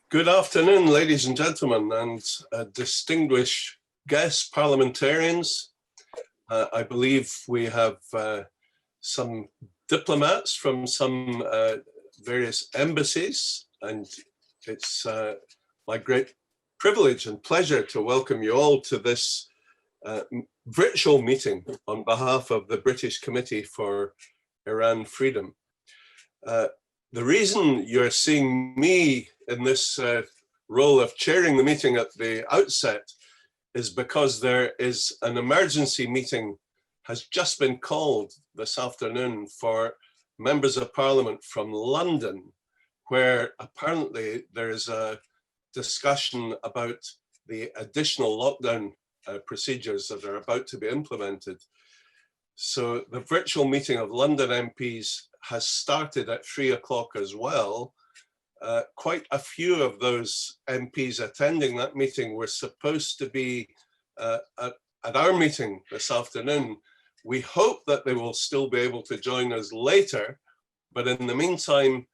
Good afternoon, ladies and gentlemen, and distinguished guests, parliamentarians. I believe we have some diplomats from some various embassies, and it's my great privilege and pleasure to welcome you all to this virtual meeting on behalf of the British Committee for Iran Freedom. The reason you're seeing me in this role of chairing the meeting at the outset is because there is an emergency meeting has just been called this afternoon for members of parliament from London, where apparently there is a discussion about the additional lockdown procedures that are about to be implemented. So the virtual meeting of London MPs has started at 3 o'clock as well. Quite a few of those MPs attending that meeting were supposed to be at our meeting this afternoon. We hope that they will still be able to join us later, but in the meantime,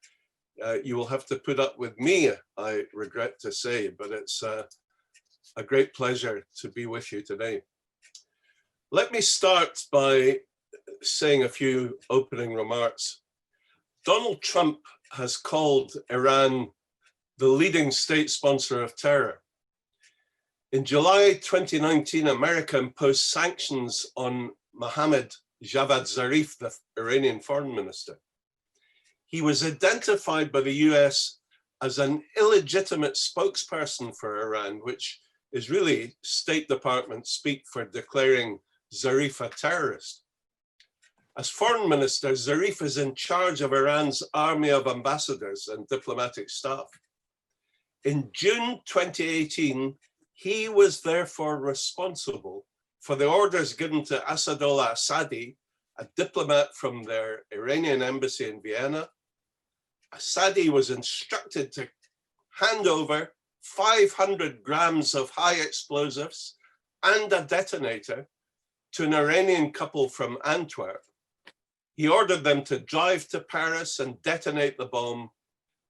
you will have to put up with me, I regret to say, but it's a great pleasure to be with you today. Let me start by saying a few opening remarks. Donald Trump has called Iran the leading state sponsor of terror. In July 2019, America imposed sanctions on Mohammad Javad Zarif, the Iranian foreign minister. He was identified by the US as an illegitimate spokesperson for Iran, which is really State Department speak for declaring Zarif a terrorist. As foreign minister, Zarif is in charge of Iran's army of ambassadors and diplomatic staff. In June 2018, he was therefore responsible for the orders given to Assadollah Assadi, a diplomat from their Iranian embassy in Vienna. Assadi was instructed to hand over 500 grams of high explosives and a detonator to an Iranian couple from Antwerp. He ordered them to drive to Paris and detonate the bomb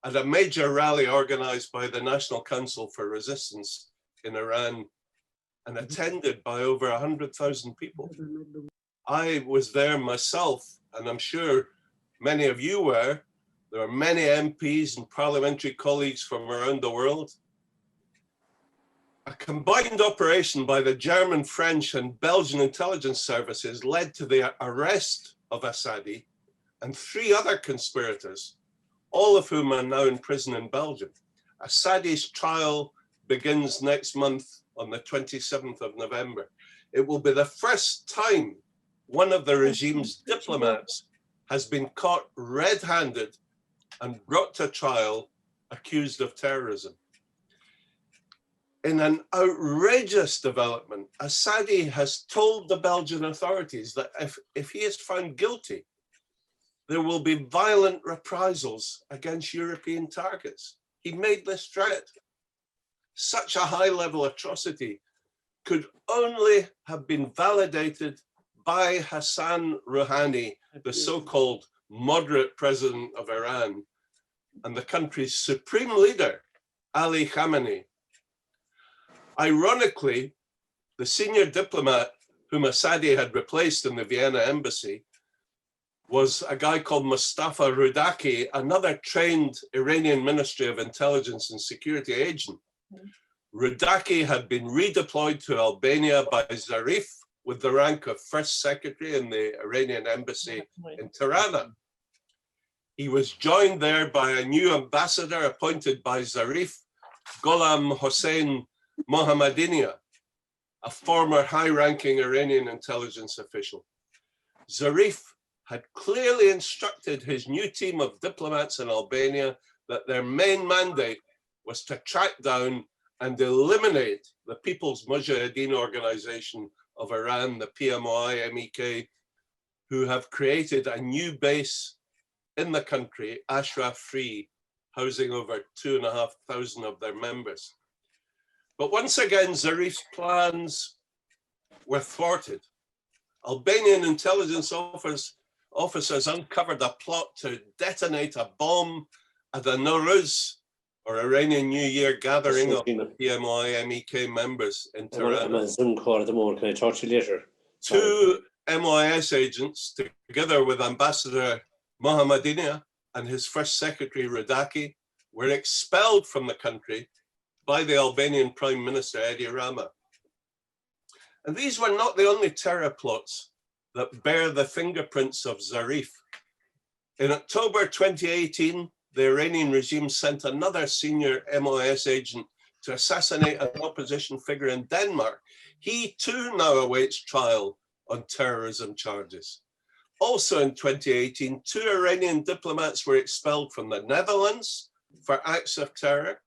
at a major rally organized by the National Council for Resistance in Iran and attended by over 100,000 people. I was there myself, and I'm sure many of you were. There are many MPs and parliamentary colleagues from around the world. A combined operation by the German, French, and Belgian intelligence services led to the arrest of Assadi and 3 other conspirators, all of whom are now in prison in Belgium. Assadi's trial begins next month on the 27th of November. It will be the first time one of the regime's diplomats has been caught red-handed and brought to trial accused of terrorism. In an outrageous development, Assadi has told the Belgian authorities that if he is found guilty, there will be violent reprisals against European targets. He made this threat. Such a high-level atrocity could only have been validated by Hassan Rouhani, the so-called moderate president of Iran, and the country's supreme leader, Ali Khamenei. Ironically, the senior diplomat whom Assadi had replaced in the Vienna embassy was a guy called Mustafa Rudaki, another trained Iranian Ministry of Intelligence and Security agent. Rudaki had been redeployed to Albania by Zarif with the rank of first secretary in the Iranian embassy in Tirana. He was joined there by a new ambassador appointed by Zarif, Gholam Hossein Mohammadinia, a former high-ranking Iranian intelligence official. Zarif had clearly instructed his new team of diplomats in Albania that their main mandate was to track down and eliminate the People's Mujahideen Organization of Iran, the PMOI-MEK, who have created a new base in the country, Ashraf-free, housing over 2,500 of their members. But once again, Zarif's plans were thwarted. Albanian intelligence officers uncovered a plot to detonate a bomb at a Nowruz or Iranian New Year gathering of the PMI MEK members in Tehran. Two MIS agents, together with Ambassador Mohammadinejad and his first secretary Radaki, were expelled from the country by the Albanian Prime Minister Edi Rama. And these were not the only terror plots that bear the fingerprints of Zarif. In October 2018, the Iranian regime sent another senior MIS agent to assassinate an opposition figure in Denmark. He too now awaits trial on terrorism charges. Also in 2018, two Iranian diplomats were expelled from the Netherlands for acts of terror.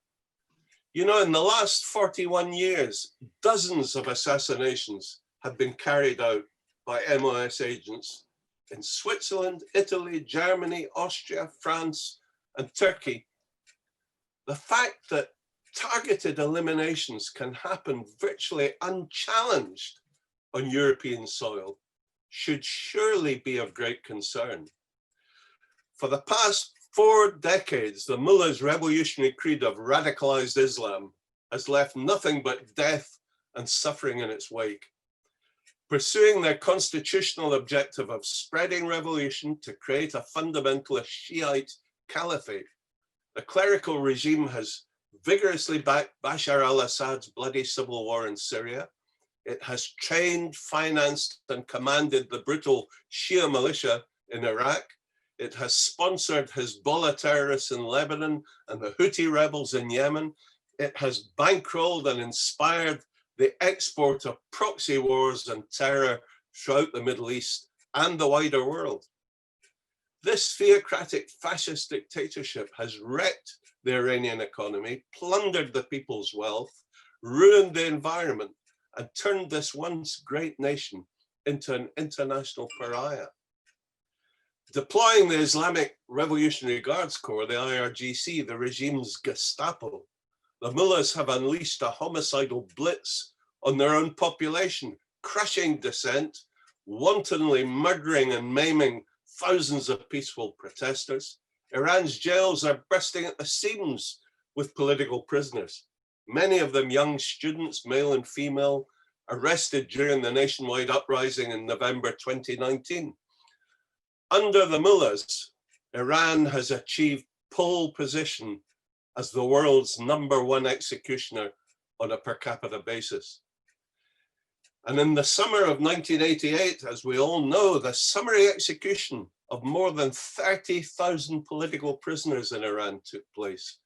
You know, in the last 41 years, dozens of assassinations have been carried out by MIS agents in Switzerland, Italy, Germany, Austria, France, and Turkey. The fact that targeted eliminations can happen virtually unchallenged on European soil should surely be of great concern. For the past 4 decades, the mullahs' revolutionary creed of radicalized Islam has left nothing but death and suffering in its wake. Pursuing their constitutional objective of spreading revolution to create a fundamentalist Shiite caliphate, the clerical regime has vigorously backed Bashar al-Assad's bloody civil war in Syria. It has trained, financed, and commanded the brutal Shia militia in Iraq. It has sponsored Hezbollah terrorists in Lebanon and the Houthi rebels in Yemen. It has bankrolled and inspired the export of proxy wars and terror throughout the Middle East and the wider world. This theocratic fascist dictatorship has wrecked the Iranian economy, plundered the people's wealth, ruined the environment, and turned this once great nation into an international pariah. Deploying the Islamic Revolutionary Guards Corps, the IRGC, the regime's Gestapo, the mullahs have unleashed a homicidal blitz on their own population, crushing dissent, wantonly murdering and maiming thousands of peaceful protesters. Iran's jails are bursting at the seams with political prisoners, many of them young students, male and female, arrested during the nationwide uprising in November 2019. Under the mullahs, Iran has achieved pole position as the world's #1 executioner on a per capita basis. And in the summer of 1988, as we all know, the summary execution of more than 30,000 political prisoners in Iran took place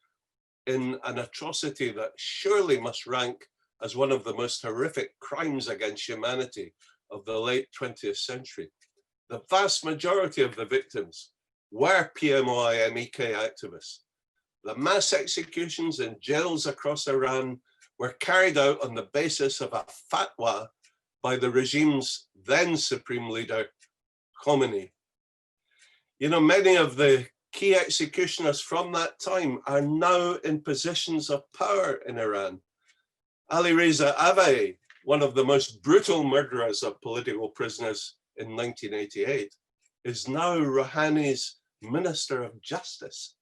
in an atrocity that surely must rank as one of the most horrific crimes against humanity of the late 20th century. The vast majority of the victims were PMI MEK activists. The mass executions in jails across Iran were carried out on the basis of a fatwa by the regime's then supreme leader, Khomeini. You know, many of the key executioners from that time are now in positions of power in Iran. Ali Reza Avai, one of the most brutal murderers of political prisoners in 1988, is now Rouhani's Minister of Justice.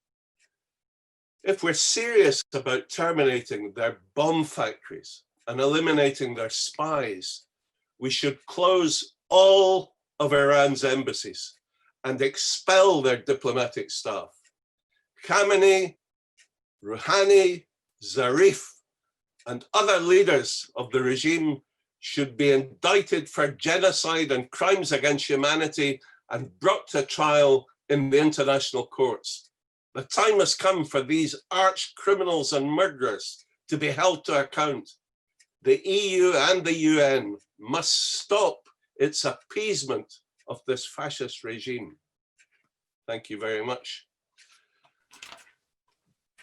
If we're serious about terminating their bomb factories and eliminating their spies, we should close all of Iran's embassies and expel their diplomatic staff. Khamenei, Rouhani, Zarif, and other leaders of the regime should be indicted for genocide and crimes against humanity and brought to trial in the international courts. The time has come for these arch criminals and murderers to be held to account. The EU and the UN must stop its appeasement of this fascist regime. Thank you very much.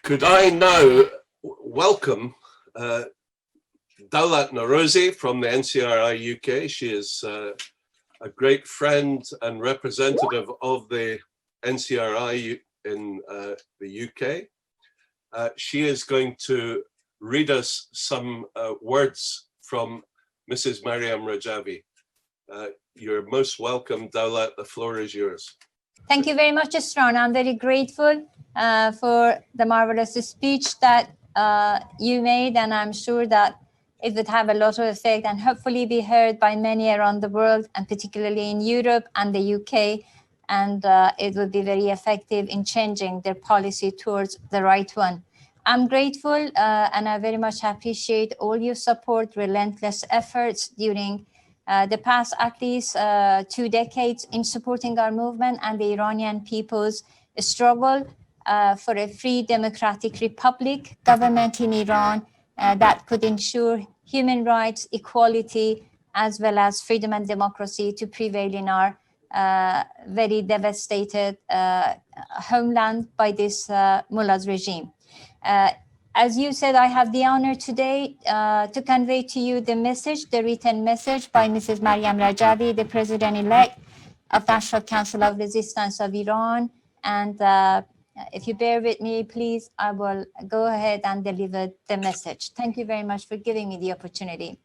Could I now welcome Daulat Norozi from the NCRI UK. She is a great friend and representative of the NCRI in the UK. She is going to read us some words from Mrs. Mariam Rajavi. You're most welcome, Daulat. The floor is yours. Thank you very much, Isran. I'm very grateful for the marvelous speech that you made, and I'm sure that it would have a lot of effect and hopefully be heard by many around the world, and particularly in Europe and the UK, and it would be very effective in changing their policy towards the right one. I'm grateful and I very much appreciate all your support, relentless efforts during the past at least 2 decades in supporting our movement and the Iranian people's struggle for a free democratic republic government in Iran that could ensure human rights, equality, as well as freedom and democracy to prevail in our very devastated homeland by this mullahs regime. As you said, I have the honor today to convey to you the message, the written message by Mrs. Maryam Rajavi, the President-elect of National Council of Resistance of Iran. And if you bear with me, please, I will go ahead and deliver the message. Thank you very much for giving me the opportunity.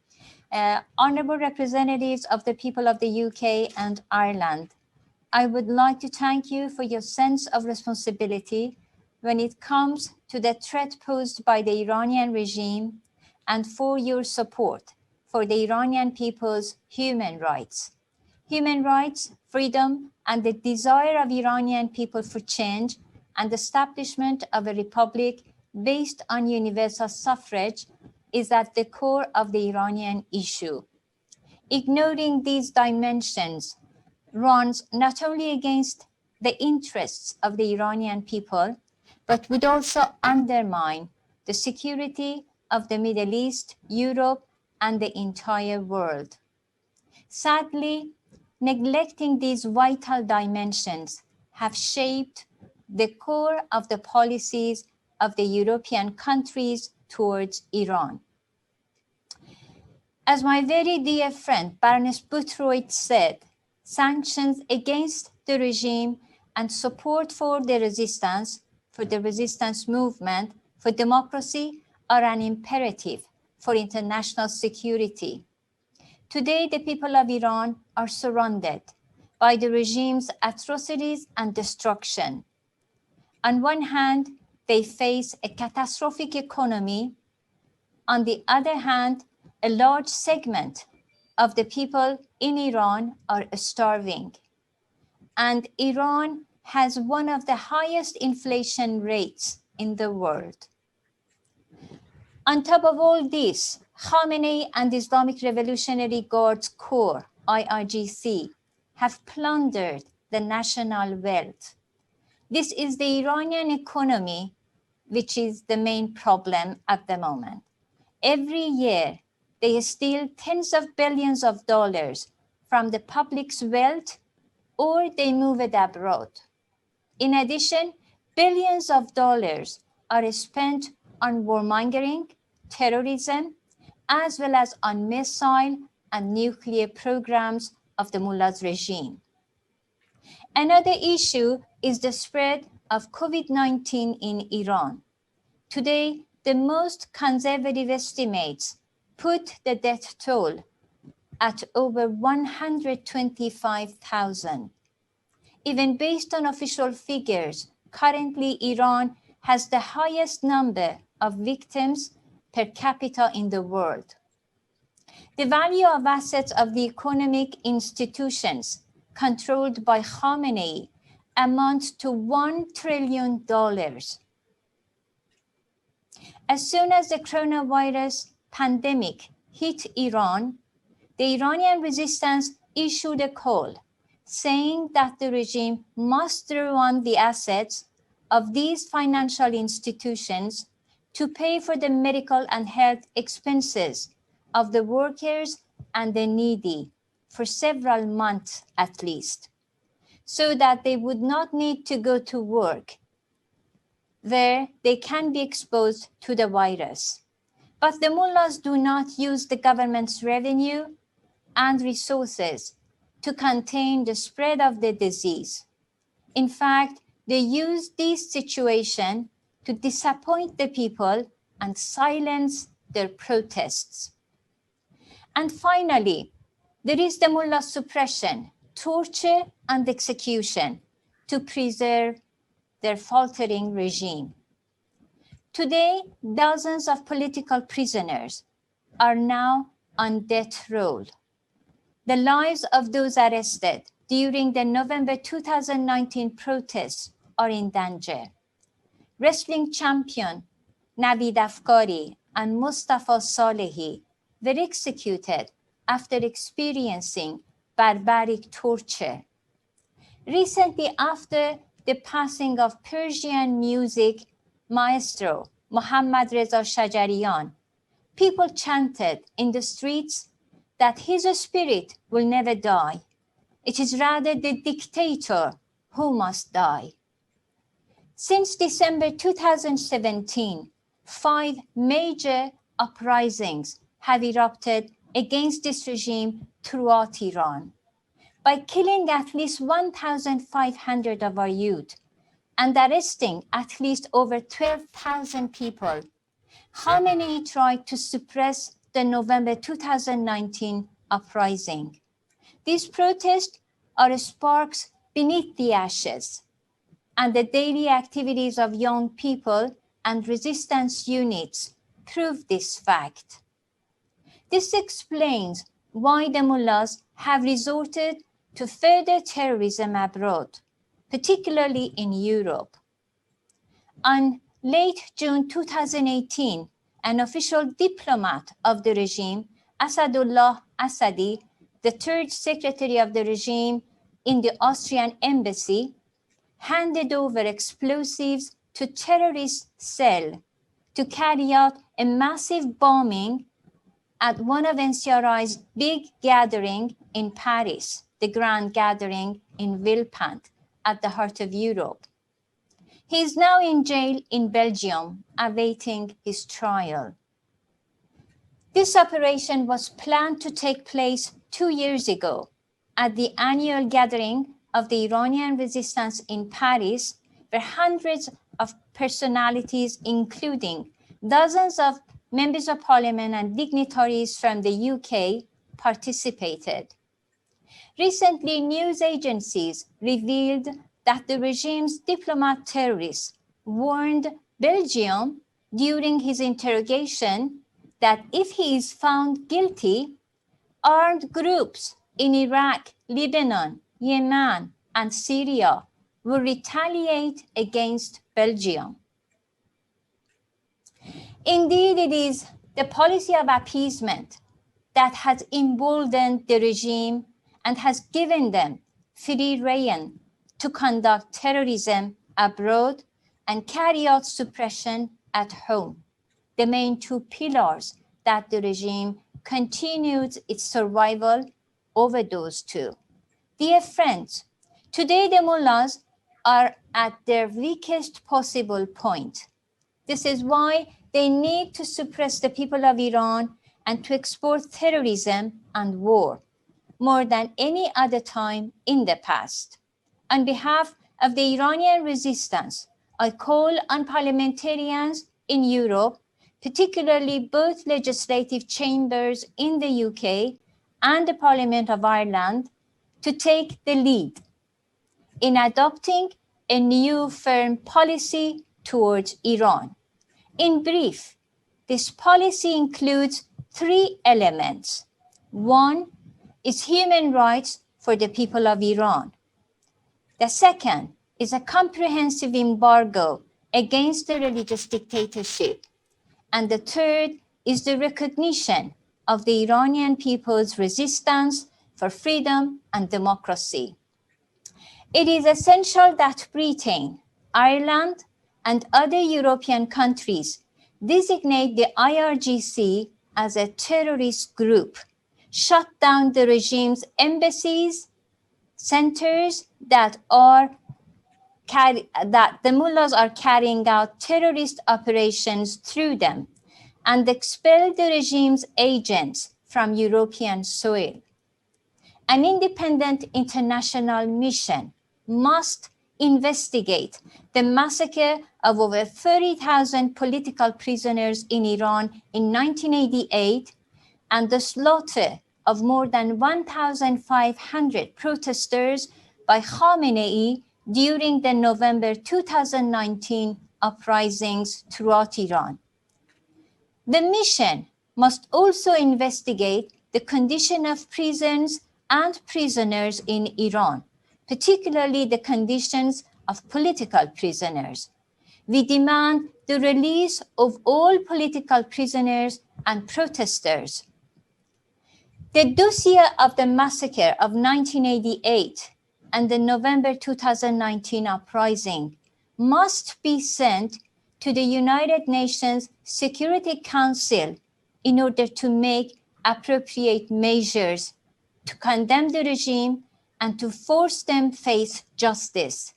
Honorable representatives of the people of the UK and Ireland, I would like to thank you for your sense of responsibility when it comes to the threat posed by the Iranian regime and for your support for the Iranian people's human rights. Human rights, freedom, and the desire of Iranian people for change and establishment of a republic based on universal suffrage is at the core of the Iranian issue. Ignoring these dimensions runs not only against the interests of the Iranian people, but would also undermine the security of the Middle East, Europe, and the entire world. Sadly, neglecting these vital dimensions have shaped the core of the policies of the European countries towards Iran. As my very dear friend Baroness Boothroyd said, sanctions against the regime and support for the resistance movement for democracy are an imperative for international security. Today, the people of Iran are surrounded by the regime's atrocities and destruction. On one hand, they face a catastrophic economy. On the other hand, a large segment of the people in Iran are starving. And Iran has one of the highest inflation rates in the world. On top of all this, Khamenei and the Islamic Revolutionary Guards Corps, IRGC, have plundered the national wealth. This is the Iranian economy, which is the main problem at the moment. Every year, they steal tens of billions of dollars from the public's wealth, or they move it abroad. In addition, billions of dollars are spent on warmongering, terrorism, as well as on missile and nuclear programs of the mullahs regime. Another issue is the spread of COVID-19 in Iran. Today, the most conservative estimates put the death toll at over 125,000. Even based on official figures, currently Iran has the highest number of victims per capita in the world. The value of assets of the economic institutions controlled by Khamenei amounts to $1 trillion. As soon as the coronavirus pandemic hit Iran, the Iranian resistance issued a call saying that the regime must run the assets of these financial institutions to pay for the medical and health expenses of the workers and the needy for several months at least, so that they would not need to go to work where they can be exposed to the virus. But the mullahs do not use the government's revenue and resources to contain the spread of the disease. In fact, they use this situation to disappoint the people and silence their protests. And finally, there is the mullah suppression, torture, and execution to preserve their faltering regime. Today, dozens of political prisoners are now on death row. The lives of those arrested during the November 2019 protests are in danger. Wrestling champion Navid Afkari and Mustafa Salehi were executed after experiencing barbaric torture. Recently, after the passing of Persian music maestro Mohammad Reza Shajarian, people chanted in the streets that his spirit will never die. It is rather the dictator who must die. Since December 2017, 5 major uprisings have erupted against this regime throughout Iran. By killing at least 1,500 of our youth and arresting at least over 12,000 people, Khamenei tried to suppress the November 2019 uprising. These protests are sparks beneath the ashes, and the daily activities of young people and resistance units prove this fact. This explains why the mullahs have resorted to further terrorism abroad, particularly in Europe. On late June 2018, an official diplomat of the regime, Assadollah Assadi, the third secretary of the regime in the Austrian embassy, handed over explosives to terrorist cell to carry out a massive bombing at one of NCRI's big gathering in Paris, the Grand Gathering in Villepinte, at the heart of Europe. He is now in jail in Belgium, awaiting his trial. This operation was planned to take place 2 years ago at the annual gathering of the Iranian resistance in Paris, where hundreds of personalities, including dozens of members of parliament and dignitaries from the UK, participated. Recently, news agencies revealed that the regime's diplomat-terrorist warned Belgium during his interrogation that if he is found guilty, armed groups in Iraq, Lebanon, Yemen, and Syria will retaliate against Belgium. Indeed, it is the policy of appeasement that has emboldened the regime and has given them free rein to conduct terrorism abroad and carry out suppression at home, the main 2 pillars that the regime continued its survival over those 2. Dear friends, today the mullahs are at their weakest possible point. This is why they need to suppress the people of Iran and to export terrorism and war more than any other time in the past. On behalf of the Iranian resistance, I call on parliamentarians in Europe, particularly both legislative chambers in the UK and the Parliament of Ireland, to take the lead in adopting a new firm policy towards Iran. In brief, this policy includes 3 elements. 1 is human rights for the people of Iran. The second is a comprehensive embargo against the religious dictatorship. And the third is the recognition of the Iranian people's resistance for freedom and democracy. It is essential that Britain, Ireland, and other European countries designate the IRGC as a terrorist group, shut down the regime's embassies, centers that the mullahs are carrying out terrorist operations through them, and expel the regime's agents from European soil. An independent international mission must investigate the massacre of over 30,000 political prisoners in Iran in 1988 and the slaughter of more than 1,500 protesters by Khamenei during the November 2019 uprisings throughout Iran. The mission must also investigate the condition of prisons and prisoners in Iran, particularly the conditions of political prisoners. We demand the release of all political prisoners and protesters. The dossier of the massacre of 1988 and the November 2019 uprising must be sent to the United Nations Security Council in order to make appropriate measures to condemn the regime and to force them face justice.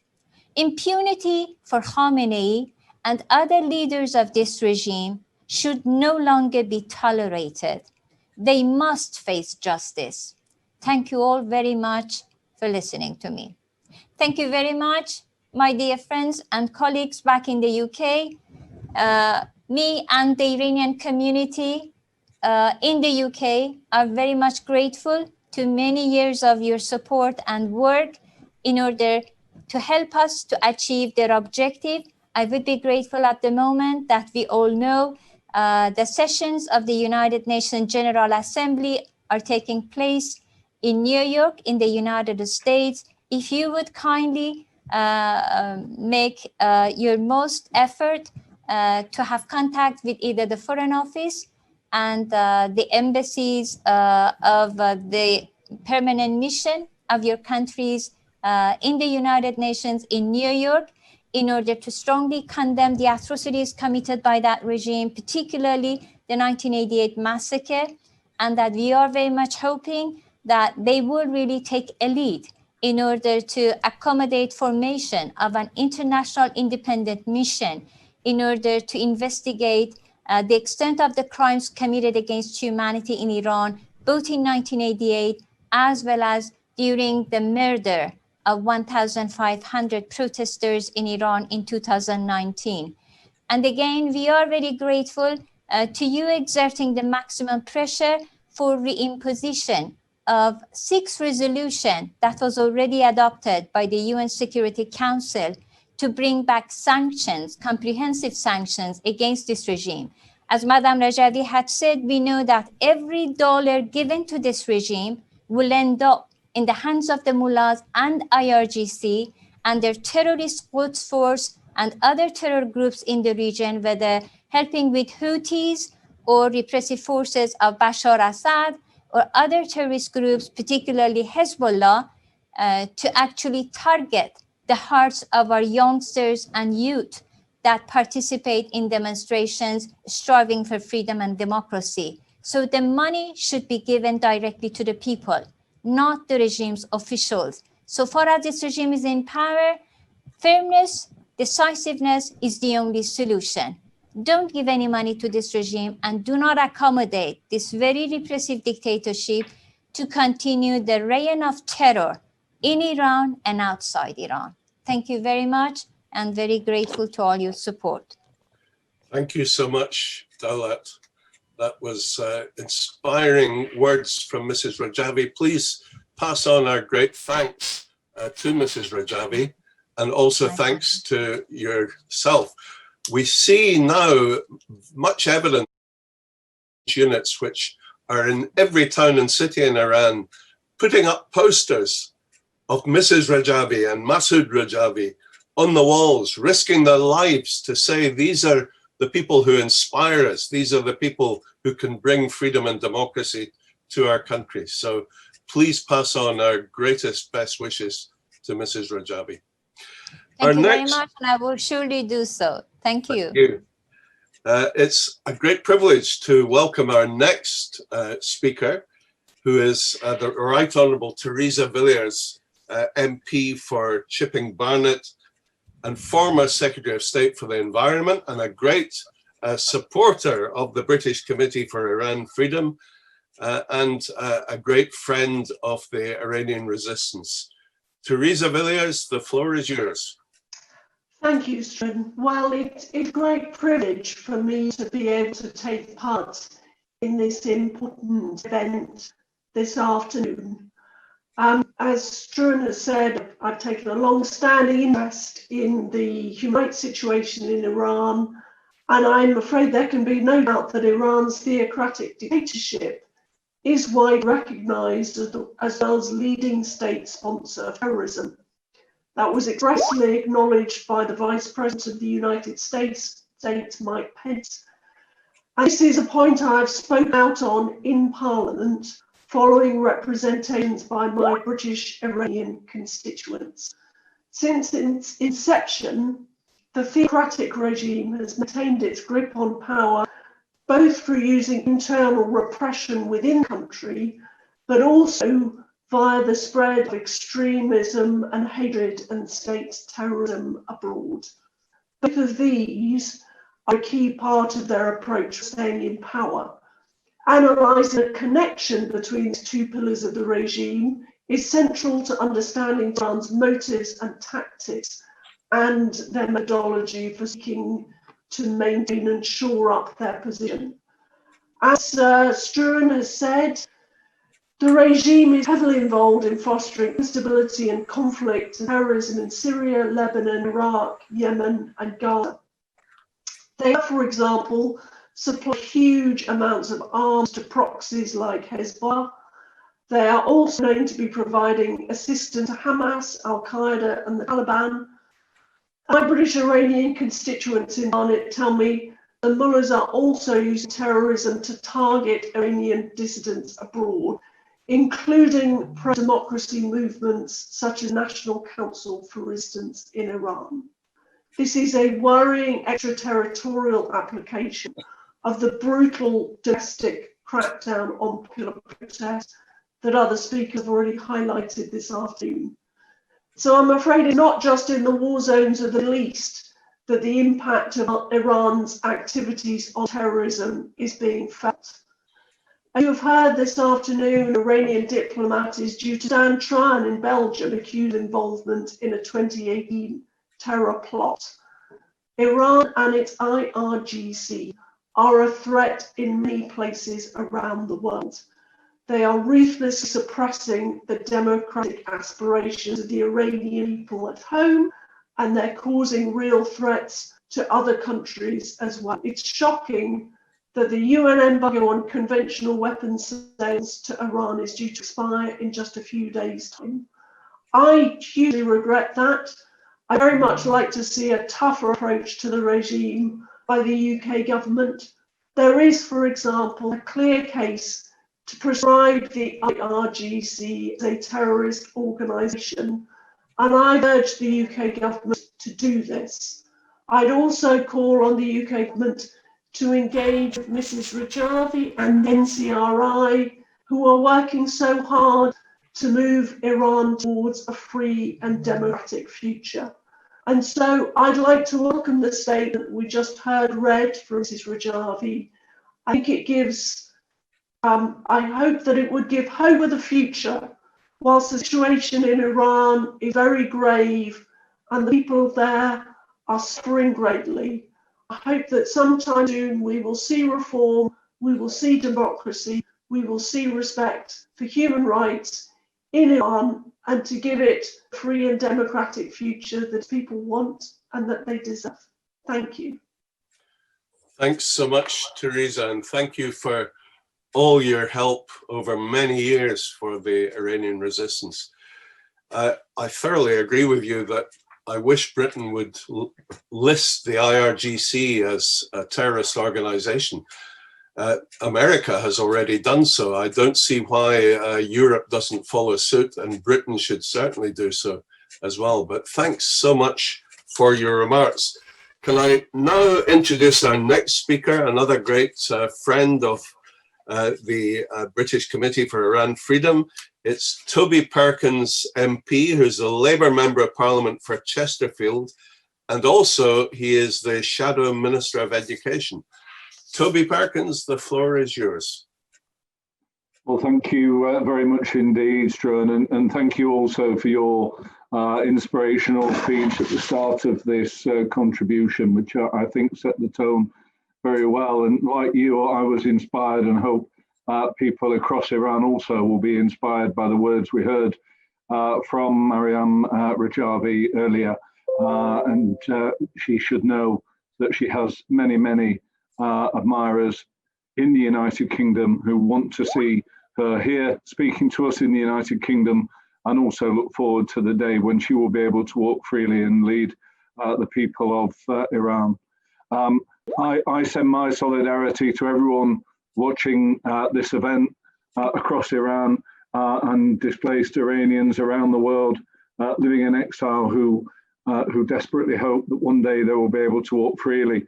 Impunity for Khamenei and other leaders of this regime should no longer be tolerated. They must face justice. Thank you all very much for listening to me. Thank you very much, my dear friends and colleagues back in the UK. Me and the Iranian community in the UK are very much grateful to many years of your support and work in order to help us to achieve their objective. I would be grateful at the moment that we all know the sessions of the United Nations General Assembly are taking place in New York in the United States. If you would kindly make your most effort to have contact with either the Foreign Office and the embassies of the permanent mission of your countries in the United Nations in New York, in order to strongly condemn the atrocities committed by that regime, particularly the 1988 massacre, and that we are very much hoping that they will really take a lead in order to accommodate formation of an international independent mission in order to investigate the extent of the crimes committed against humanity in Iran, both in 1988 as well as during the murder of 1,500 protesters in Iran in 2019. And again, we are very grateful to you exerting the maximum pressure for reimposition of 6 resolutions that was already adopted by the UN Security Council to bring back sanctions, comprehensive sanctions against this regime. As Madam Rajavi had said, we know that every dollar given to this regime will end up in the hands of the mullahs and IRGC and their terrorist Quds force and other terror groups in the region, whether helping with Houthis or repressive forces of Bashar Assad or other terrorist groups, particularly Hezbollah, to actually target the hearts of our youngsters and youth that participate in demonstrations striving for freedom and democracy. So the money should be given directly to the people, not the regime's officials. So far as this regime is in power, firmness, decisiveness is the only solution. Don't give any money to this regime and do not accommodate this very repressive dictatorship to continue the reign of terror in Iran and outside Iran. Thank you very much and very grateful to all your support. Thank you so much, Daulat. That was inspiring words from Mrs. Rajavi. Please pass on our great thanks to Mrs. Rajavi, and also thanks to yourself. We see now much evidence units which are in every town and city in Iran putting up posters of Mrs. Rajavi and Masood Rajavi on the walls, risking their lives to say these are the people who inspire us. These are the people who can bring freedom and democracy to our country. So please pass on our greatest best wishes to Mrs. Rajavi. Thank you very much, and I will surely do so. Thank you. Thank you. It's a great privilege to welcome our next speaker, who is the Right Honourable Theresa Villiers, MP for Chipping Barnet and former Secretary of State for the Environment, and a great supporter of the British Committee for Iran Freedom, and a great friend of the Iranian resistance. Theresa Villiers, the floor is yours. Thank you, Stephen. Well, it's a great privilege for me to be able to take part in this important event this afternoon. As Struan has said, I've taken a long-standing interest in the human rights situation in Iran, and I'm afraid there can be no doubt that Iran's theocratic dictatorship is widely recognised as well as leading state sponsor of terrorism. That was expressly acknowledged by the Vice President of the United States, Mike Pence. And this is a point I've spoken out on in Parliament following representations by my British Iranian constituents. Since its inception, the theocratic regime has maintained its grip on power, both through using internal repression within the country, but also via the spread of extremism and hatred and state terrorism abroad. Both of these are a key part of their approach to staying in power. Analysing the connection between these two pillars of the regime is central to understanding Iran's motives and tactics and their methodology for seeking to maintain and shore up their position. As Struan has said, the regime is heavily involved in fostering instability and conflict and terrorism in Syria, Lebanon, Iraq, Yemen, and Gaza. They, for example, supply huge amounts of arms to proxies like Hezbollah. They are also known to be providing assistance to Hamas, Al-Qaeda, and the Taliban. My British Iranian constituents in Barnet tell me the mullahs are also using terrorism to target Iranian dissidents abroad, including pro-democracy movements such as National Council, for instance, in Iran. This is a worrying extraterritorial application of the brutal domestic crackdown on popular protest that other speakers have already highlighted this afternoon. So I'm afraid it's not just in the war zones of the Middle East that the impact of Iran's activities on terrorism is being felt. As you have heard this afternoon, an Iranian diplomat is due to stand trial in Belgium accused of involvement in a 2018 terror plot. Iran and its IRGC are a threat in many places around the world. They are ruthlessly suppressing the democratic aspirations of the Iranian people at home, and they're causing real threats to other countries as well. It's shocking that the UN embargo on conventional weapons sales to Iran is due to expire in just a few days' time. I hugely regret that. I very much like to see a tougher approach to the regime by the UK government. There is, for example, a clear case to prescribe the IRGC as a terrorist organisation, and I've urged the UK government to do this. I'd also call on the UK government to engage with Mrs. Rajavi and NCRI, who are working so hard to move Iran towards a free and democratic future. And so I'd like to welcome the statement we just heard read from Mrs. Rajavi. I think it gives, I hope that it would give hope of the future, whilst the situation in Iran is very grave and the people there are suffering greatly. I hope that sometime soon we will see reform, we will see democracy, we will see respect for human rights in Iran, and to give it a free and democratic future that people want and that they deserve. Thank you. Thanks so much, Teresa, and thank you for all your help over many years for the Iranian resistance. I thoroughly agree with you that I wish Britain would list the IRGC as a terrorist organization. America has already done so. I don't see why Europe doesn't follow suit, and Britain should certainly do so as well. But thanks so much for your remarks. Can I now introduce our next speaker, another great friend of the British Committee for Iran Freedom. It's Toby Perkins MP, who's a Labour Member of Parliament for Chesterfield, and also he is the Shadow Minister of Education. Toby Perkins, the floor is yours. Well, thank you very much indeed, Struan, and thank you also for your inspirational speech at the start of this contribution, which I think set the tone very well. And like you, I was inspired and hope people across Iran also will be inspired by the words we heard from Maryam Rajavi earlier. And she should know that she has many, many admirers in the United Kingdom who want to see her here speaking to us in the United Kingdom, and also look forward to the day when she will be able to walk freely and lead the people of Iran. I send my solidarity to everyone watching this event across Iran and displaced Iranians around the world living in exile who desperately hope that one day they will be able to walk freely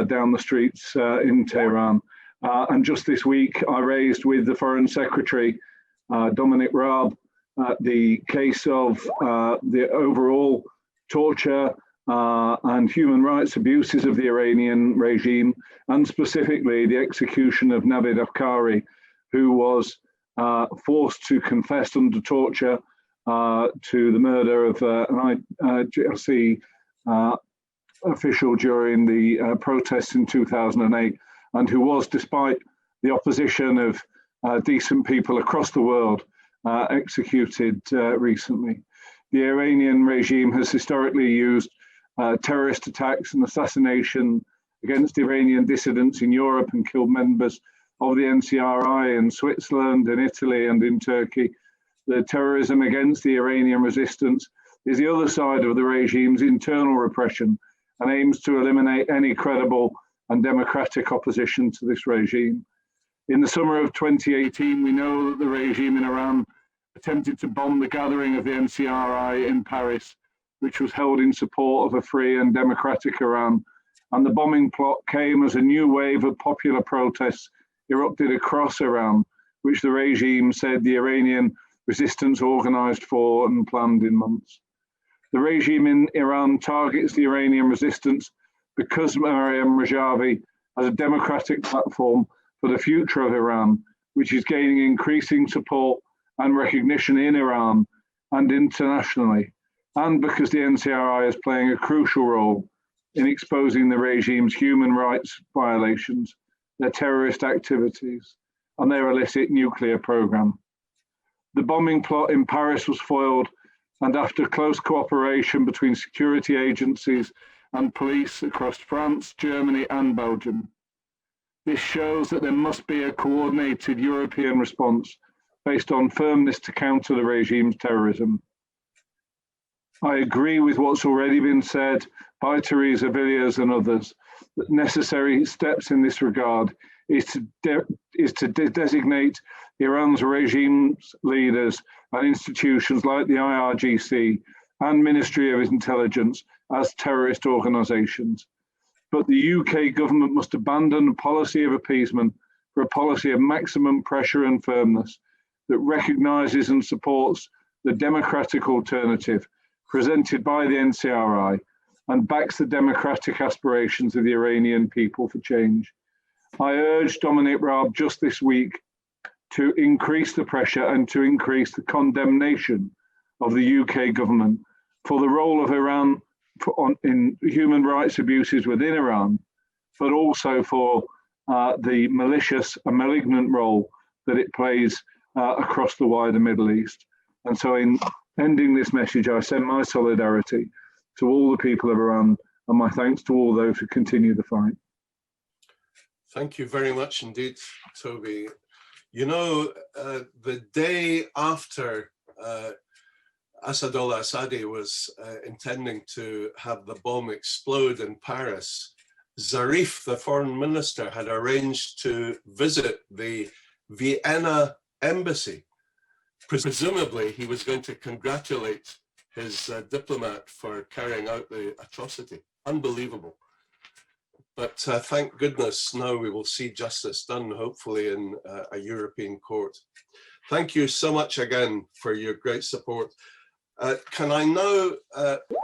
down the streets in Tehran. And just this week, I raised with the Foreign Secretary, Dominic Raab, the case of the overall torture and human rights abuses of the Iranian regime, and specifically the execution of Navid Afkari, who was forced to confess under torture to the murder of an IGRC official during the protests in 2008, and who was, despite the opposition of decent people across the world, executed recently. The Iranian regime has historically used terrorist attacks and assassination against Iranian dissidents in Europe and killed members of the NCRI in Switzerland, in Italy, and in Turkey. The terrorism against the Iranian resistance is the other side of the regime's internal repression and aims to eliminate any credible and democratic opposition to this regime. In the summer of 2018, we know that the regime in Iran attempted to bomb the gathering of the NCRI in Paris, which was held in support of a free and democratic Iran. And the bombing plot came as a new wave of popular protests erupted across Iran, which the regime said the Iranian resistance organized for and planned in months. The regime in Iran targets the Iranian resistance because Maryam Rajavi has a democratic platform for the future of Iran, which is gaining increasing support and recognition in Iran and internationally, and because the NCRI is playing a crucial role in exposing the regime's human rights violations, their terrorist activities, and their illicit nuclear program. The bombing plot in Paris was foiled, and after close cooperation between security agencies and police across France, Germany, and Belgium. This shows that there must be a coordinated European response based on firmness to counter the regime's terrorism. I agree with what's already been said by Teresa Villiers and others, that necessary steps in this regard is to designate Iran's regime's leaders and institutions like the IRGC and Ministry of Intelligence as terrorist organisations. But the UK government must abandon a policy of appeasement for a policy of maximum pressure and firmness that recognises and supports the democratic alternative presented by the NCRI and backs the democratic aspirations of the Iranian people for change. I urge Dominic Raab just this week to increase the pressure and to increase the condemnation of the UK government for the role of Iran in human rights abuses within Iran, but also for the malicious and malignant role that it plays across the wider Middle East. And so in ending this message, I send my solidarity to all the people of Iran and my thanks to all those who continue the fight. Thank you very much indeed, Toby. You know, the day after Assadollah Assadi was intending to have the bomb explode in Paris, Zarif, the foreign minister, had arranged to visit the Vienna embassy. Presumably, he was going to congratulate his diplomat for carrying out the atrocity. Unbelievable. But thank goodness now we will see justice done, hopefully in a European court. Thank you so much again for your great support. Can I now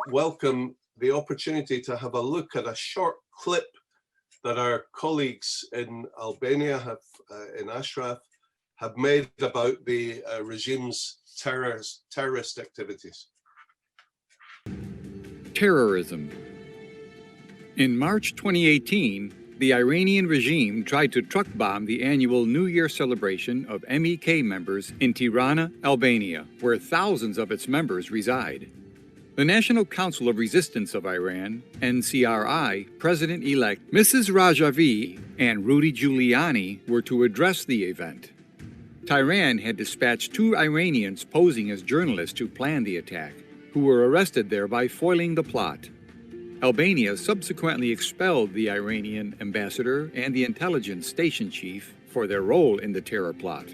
welcome the opportunity to have a look at a short clip that our colleagues in Albania have, in Ashraf, have made about the regime's terrorist activities. Terrorism. In March 2018, the Iranian regime tried to truck bomb the annual New Year celebration of MEK members in Tirana, Albania, where thousands of its members reside. The National Council of Resistance of Iran, NCRI, President-elect Mrs. Rajavi and Rudy Giuliani were to address the event. Tehran had dispatched 2 Iranians posing as journalists to plan the attack, who were arrested there by foiling the plot. Albania subsequently expelled the Iranian ambassador and the intelligence station chief for their role in the terror plot.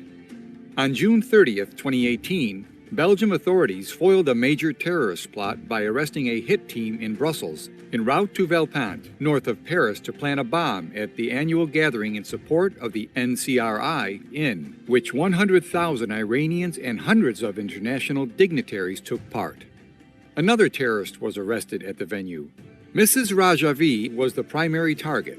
On June 30th, 2018, Belgian authorities foiled a major terrorist plot by arresting a hit team in Brussels en route to Villepinte, north of Paris, to plant a bomb at the annual gathering in support of the NCRI, in which 100,000 Iranians and hundreds of international dignitaries took part. Another terrorist was arrested at the venue. Mrs. Rajavi was the primary target.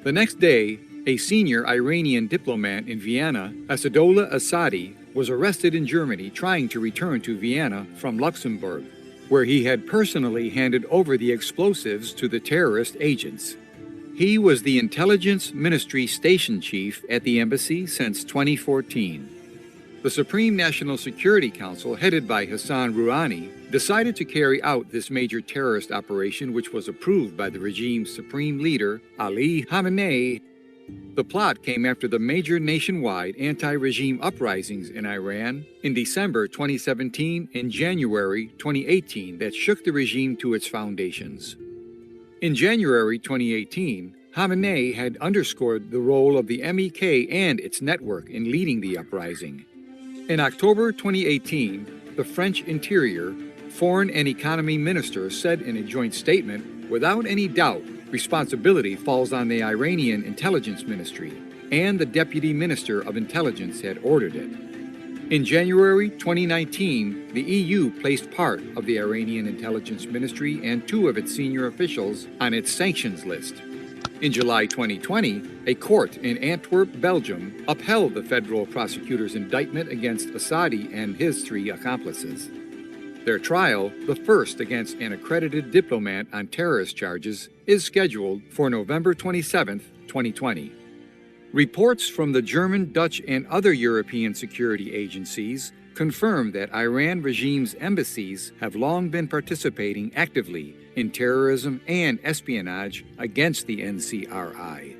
The next day, a senior Iranian diplomat in Vienna, Assadollah Assadi, was arrested in Germany trying to return to Vienna from Luxembourg, where he had personally handed over the explosives to the terrorist agents. He was the intelligence ministry station chief at the embassy since 2014. The Supreme National Security Council, headed by Hassan Rouhani, decided to carry out this major terrorist operation, which was approved by the regime's supreme leader, Ali Khamenei. The plot came after the major nationwide anti-regime uprisings in Iran in December 2017 and January 2018 that shook the regime to its foundations. In January 2018, Khamenei had underscored the role of the MEK and its network in leading the uprising. In October 2018, the French Interior, Foreign and Economy Minister said in a joint statement, "Without any doubt, responsibility falls on the Iranian Intelligence Ministry, and the Deputy Minister of Intelligence had ordered it." In January 2019, the EU placed part of the Iranian Intelligence Ministry and 2 of its senior officials on its sanctions list. In July 2020, a court in Antwerp, Belgium, upheld the federal prosecutor's indictment against Assadi and his 3 accomplices. Their trial, the first against an accredited diplomat on terrorist charges, is scheduled for November 27, 2020. Reports from the German, Dutch, and other European security agencies confirm that Iran regime's embassies have long been participating actively in terrorism and espionage against the NCRI.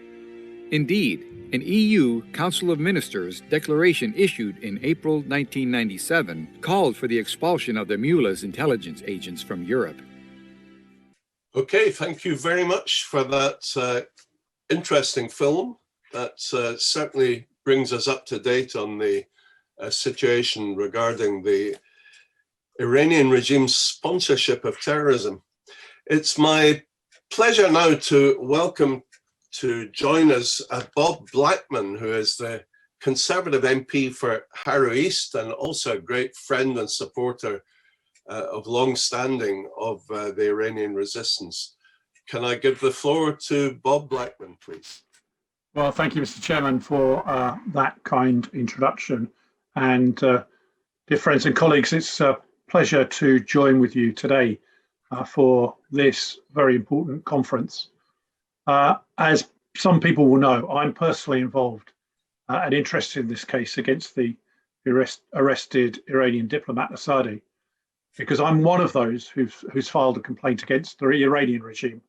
Indeed, an EU Council of Ministers declaration issued in April 1997 called for the expulsion of the mullahs intelligence agents from Europe. Okay, thank you very much for that interesting film. That certainly brings us up to date on the situation regarding the Iranian regime's sponsorship of terrorism. It's my pleasure now to welcome to join us Bob Blackman, who is the Conservative MP for Harrow East and also a great friend and supporter of long-standing of the Iranian resistance. Can I give the floor to Bob Blackman, please? Well, thank you, Mr. Chairman, for that kind introduction. And dear friends and colleagues, it's a pleasure to join with you today for this very important conference. As some people will know, I'm personally involved and interested in this case against the arrested Iranian diplomat Assadi, because I'm one of those who's filed a complaint against the Iranian regime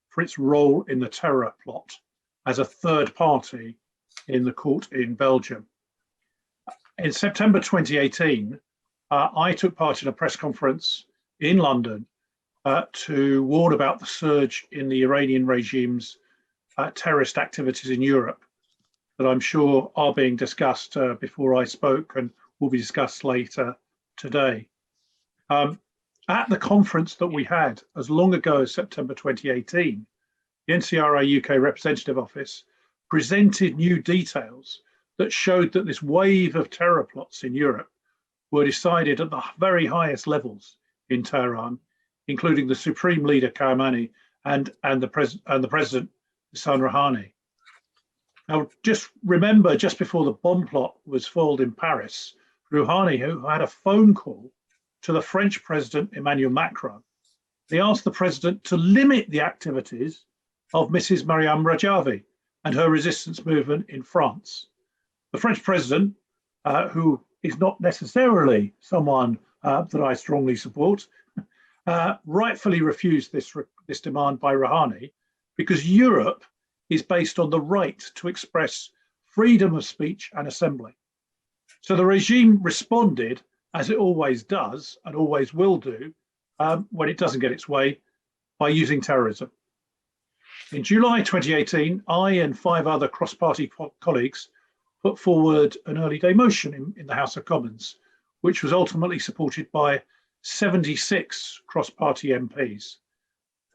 for its role in the terror plot as a third party in the court in Belgium. In September 2018, I took part in a press conference in London to warn about the surge in the Iranian regime's terrorist activities in Europe that I'm sure are being discussed before I spoke and will be discussed later today. At the conference that we had as long ago as September 2018, the NCRI UK Representative Office presented new details that showed that this wave of terror plots in Europe were decided at the very highest levels in Tehran, including the Supreme Leader Khamenei and the President Hassan Rouhani. Now, just remember, just before the bomb plot was foiled in Paris, Rouhani, who had a phone call to the French President Emmanuel Macron, he asked the President to limit the activities of Mrs. Maryam Rajavi, and her resistance movement in France. The French president, who is not necessarily someone that I strongly support, rightfully refused this demand by Rouhani, because Europe is based on the right to express freedom of speech and assembly. So the regime responded, as it always does and always will do, when it doesn't get its way, by using terrorism. In July 2018, I and 5 other cross-party colleagues put forward an early day motion in the House of Commons, which was ultimately supported by 76 cross-party MPs.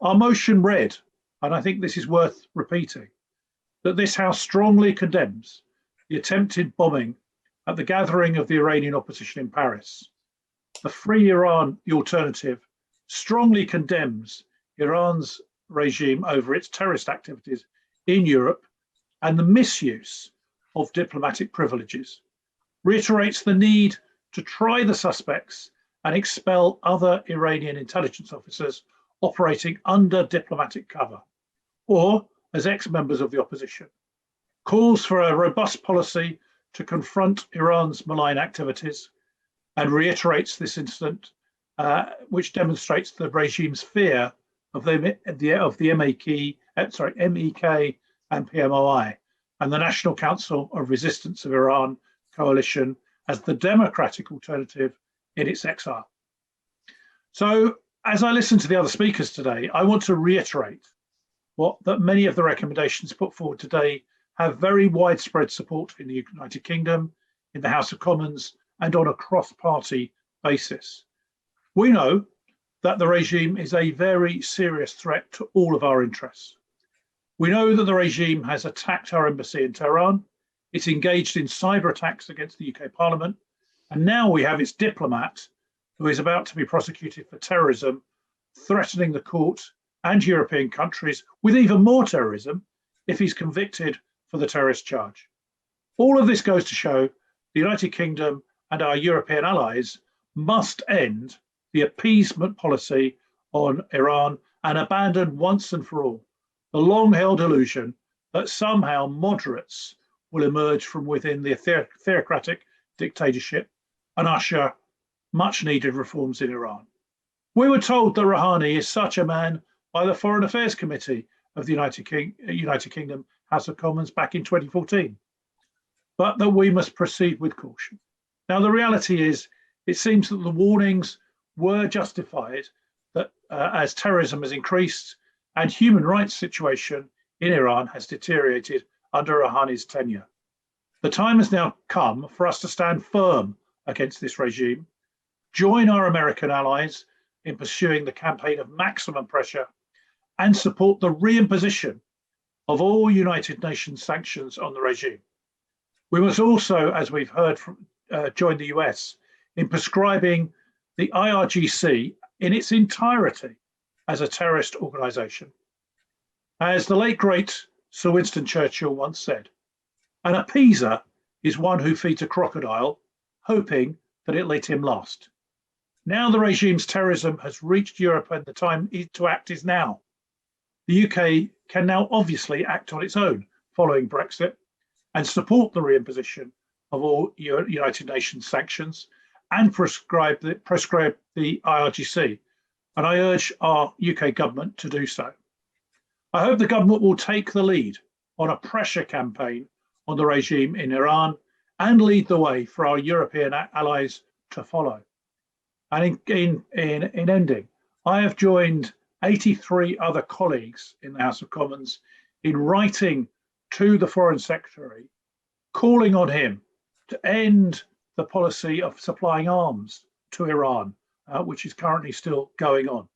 Our motion read, and I think this is worth repeating, that this House strongly condemns the attempted bombing at the gathering of the Iranian opposition in Paris. The Free Iran, the Alternative, strongly condemns Iran's regime over its terrorist activities in Europe and the misuse of diplomatic privileges, reiterates the need to try the suspects and expel other Iranian intelligence officers operating under diplomatic cover, or as ex-members of the opposition, calls for a robust policy to confront Iran's malign activities, and reiterates this incident, which demonstrates the regime's fear of the MEK and PMOI, and the National Council of Resistance of Iran coalition as the democratic alternative in its exile. So, as I listen to the other speakers today, I want to reiterate that many of the recommendations put forward today have very widespread support in the United Kingdom, in the House of Commons, and on a cross-party basis. We know that the regime is a very serious threat to all of our interests. We know that the regime has attacked our embassy in Tehran, it's engaged in cyber attacks against the UK Parliament, and now we have its diplomat who is about to be prosecuted for terrorism, threatening the court and European countries with even more terrorism if he's convicted for the terrorist charge. All of this goes to show the United Kingdom and our European allies must end the appeasement policy on Iran and abandon once and for all the long-held illusion that somehow moderates will emerge from within the theocratic dictatorship and usher much-needed reforms in Iran. We were told that Rouhani is such a man by the Foreign Affairs Committee of the United Kingdom House of Commons back in 2014, but that we must proceed with caution. Now, the reality is, it seems that the warnings were justified that as terrorism has increased and human rights situation in Iran has deteriorated under Rouhani's tenure. The time has now come for us to stand firm against this regime, join our American allies in pursuing the campaign of maximum pressure, and support the reimposition of all United Nations sanctions on the regime. We must also, as we've heard, join the US in prescribing the IRGC in its entirety as a terrorist organization. As the late great Sir Winston Churchill once said, an appeaser is one who feeds a crocodile, hoping that it let him last. Now the regime's terrorism has reached Europe and the time to act is now. The UK can now obviously act on its own following Brexit and support the reimposition of all United Nations sanctions and prescribe the IRGC. And I urge our UK government to do so. I hope the government will take the lead on a pressure campaign on the regime in Iran and lead the way for our European allies to follow. And in ending, I have joined 83 other colleagues in the House of Commons in writing to the Foreign Secretary, calling on him to end the policy of supplying arms to Iran, which is currently still going on.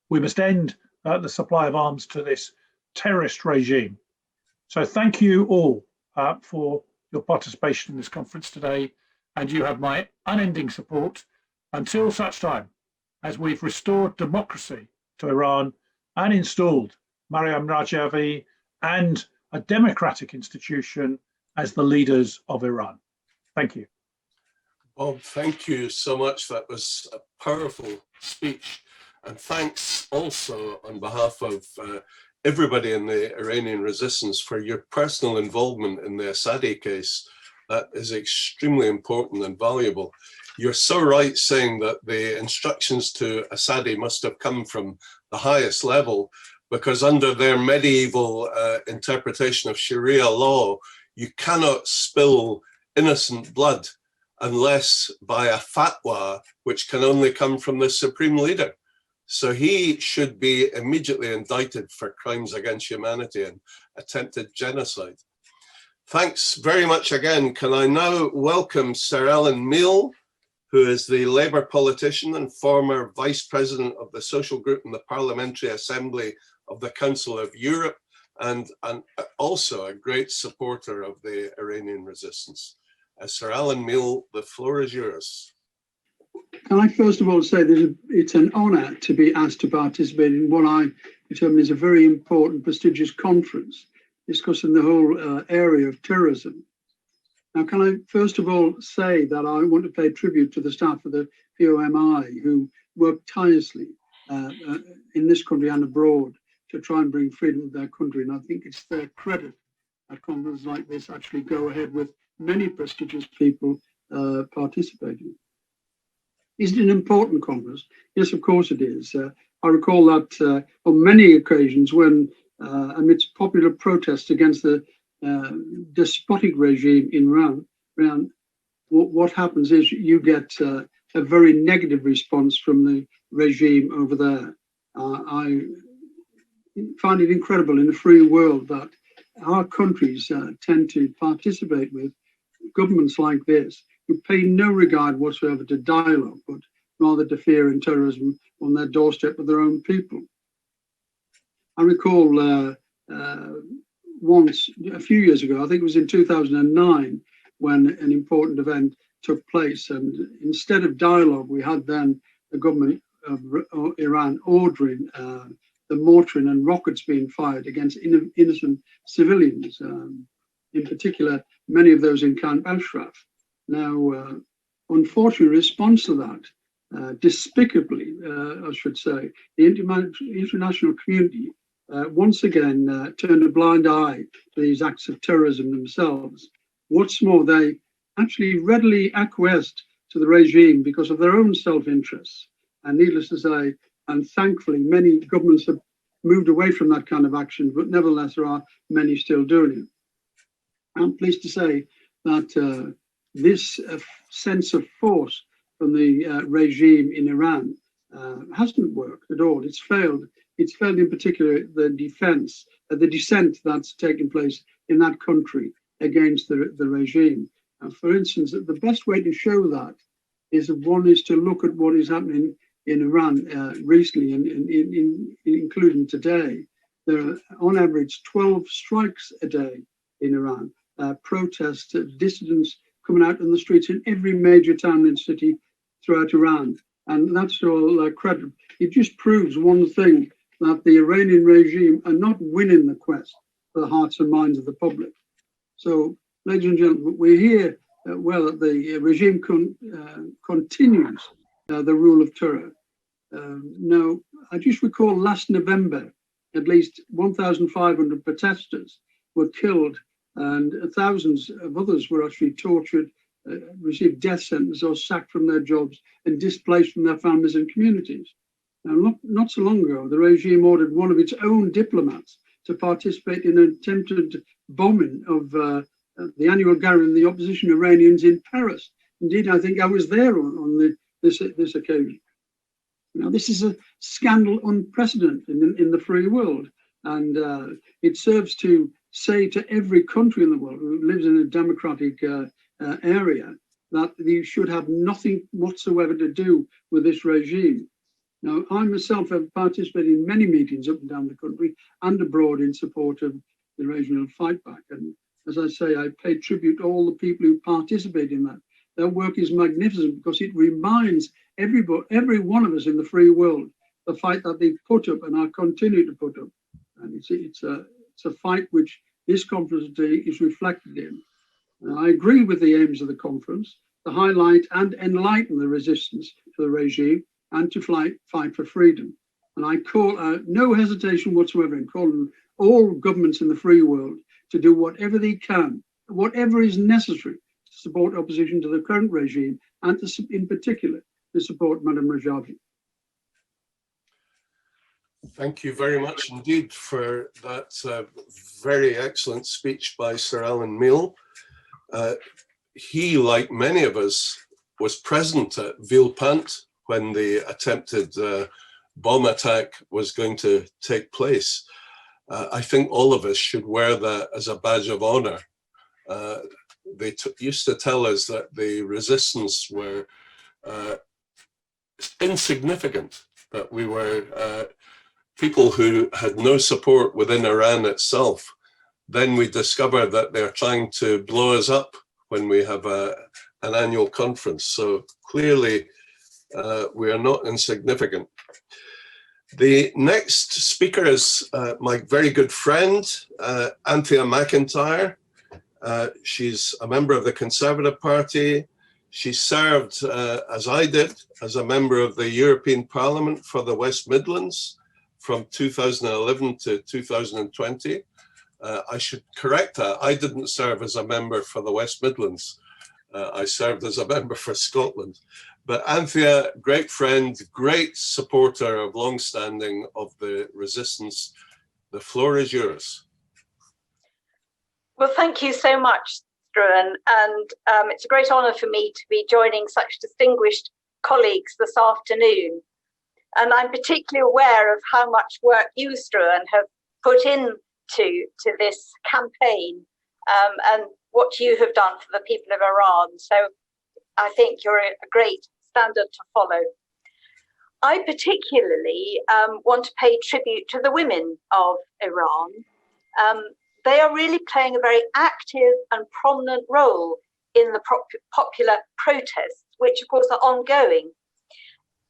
We must end the supply of arms to this terrorist regime. So thank you all for your participation in this conference today, and you have my unending support until such time as we've restored democracy to Iran and installed Maryam Rajavi and a democratic institution as the leaders of Iran. Thank you. Bob, thank you so much. That was a powerful speech. And thanks also on behalf of everybody in the Iranian resistance for your personal involvement in the Assadi case. That is extremely important and valuable. You're so right saying that the instructions to Assadi must have come from the highest level, because under their medieval interpretation of Sharia law, you cannot spill innocent blood unless by a fatwa, which can only come from the supreme leader. So he should be immediately indicted for crimes against humanity and attempted genocide. Thanks very much again. Can I now welcome Sir Alan Meale, who is the Labour politician and former Vice President of the Social Group in the Parliamentary Assembly of the Council of Europe, and also a great supporter of the Iranian resistance. Sir Alan Meale, the floor is yours. Can I first of all say that it's an honour to be asked to participate in what I determine is a very important, prestigious conference discussing the whole area of terrorism. Now, can I first of all say that I want to pay tribute to the staff of the POMI who work tirelessly in this country and abroad to try and bring freedom to their country. And I think it's their credit that conferences like this actually go ahead with many prestigious people participating. Is it an important conference? Yes, of course it is. I recall that on many occasions when amidst popular protests against the despotic regime in Iran, what happens is you get a very negative response from the regime over there. I find it incredible in a free world that our countries tend to participate with governments like this who pay no regard whatsoever to dialogue, but rather to fear and terrorism on their doorstep of their own people. I recall once, a few years ago, I think it was in 2009, when an important event took place, and instead of dialogue, we had then the government of Iran ordering the mortaring and rockets being fired against innocent civilians, in particular, many of those in Camp Ashraf. Now, unfortunately, in response to that, despicably, I should say, the international community once again turned a blind eye to these acts of terrorism themselves. What's more, they actually readily acquiesced to the regime because of their own self-interests. And needless to say, and thankfully, many governments have moved away from that kind of action, but nevertheless, there are many still doing it. I'm pleased to say that this sense of force from the regime in Iran hasn't worked at all. It's failed. It's failed in particular the dissent that's taken place in that country against the regime. For instance, the best way to show that is to look at what is happening in Iran recently, and including today. There are on average 12 strikes a day in Iran, protests, dissidents coming out in the streets in every major town and city throughout Iran. And that's all credible. It just proves one thing, that the Iranian regime are not winning the quest for the hearts and minds of the public. So, ladies and gentlemen, we're here, the regime continues the rule of terror. Now, I just recall last November, at least 1,500 protesters were killed and thousands of others were actually tortured, received death sentences or sacked from their jobs and displaced from their families and communities. Now, not so long ago, the regime ordered one of its own diplomats to participate in an attempted bombing of the annual gathering of the opposition Iranians in Paris. Indeed, I think I was there on this occasion. Now, this is a scandal unprecedented in the free world, and it serves to say to every country in the world who lives in a democratic area that you should have nothing whatsoever to do with this regime. Now, I myself have participated in many meetings up and down the country and abroad in support of the regional fight back. And as I say, I pay tribute to all the people who participate in that. Their work is magnificent because it reminds every one of us in the free world the fight that they've put up and are continue to put up. And it's a fight which this conference today is reflected in. And I agree with the aims of the conference to highlight and enlighten the resistance to the regime and to fight for freedom. And I call out no hesitation whatsoever in calling all governments in the free world to do whatever they can, whatever is necessary to support opposition to the current regime and to, in particular to support Madam Rajavi. Thank you very much indeed for that very excellent speech by Sir Alan Meale. He, like many of us, was present at Villepinte when the attempted bomb attack was going to take place. I think all of us should wear that as a badge of honor. They used to tell us that the resistance were insignificant, that we were people who had no support within Iran itself. Then we discover that they're trying to blow us up when we have an annual conference. So clearly, we are not insignificant. The next speaker is my very good friend, Anthea McIntyre. She's a member of the Conservative Party. She served, as I did, as a member of the European Parliament for the West Midlands from 2011 to 2020. I should correct that. I didn't serve as a member for the West Midlands. I served as a member for Scotland. But Anthea, great friend, great supporter of long-standing of the resistance. The floor is yours. Well, thank you so much, Struan. And it's a great honour for me to be joining such distinguished colleagues this afternoon. And I'm particularly aware of how much work you, Struan, have put into this campaign and what you have done for the people of Iran. So I think you're a great standard to follow. I particularly want to pay tribute to the women of Iran. They are really playing a very active and prominent role in the popular protests, which of course are ongoing.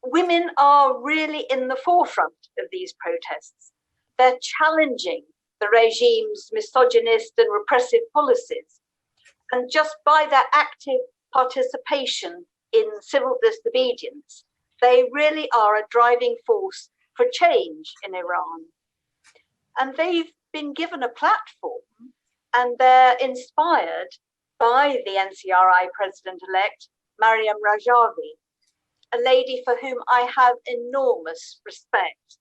Women are really in the forefront of these protests. They're challenging the regime's misogynist and repressive policies. And just by their active participation in civil disobedience, they really are a driving force for change in Iran. And they've been given a platform, and they're inspired by the NCRI president-elect, Maryam Rajavi, a lady for whom I have enormous respect.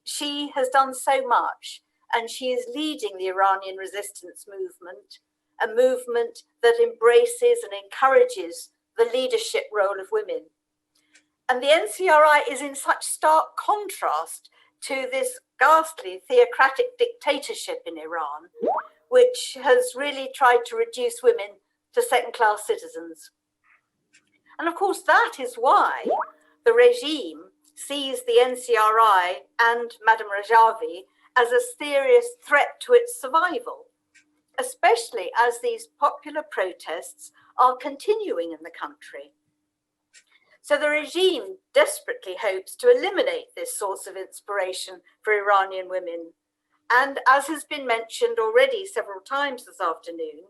She has done so much, and she is leading the Iranian resistance movement, a movement that embraces and encourages the leadership role of women. And the NCRI is in such stark contrast to this ghastly theocratic dictatorship in Iran, which has really tried to reduce women to second-class citizens. And of course, that is why the regime sees the NCRI and Madam Rajavi as a serious threat to its survival, especially as these popular protests are continuing in the country. So the regime desperately hopes to eliminate this source of inspiration for Iranian women. And as has been mentioned already several times this afternoon,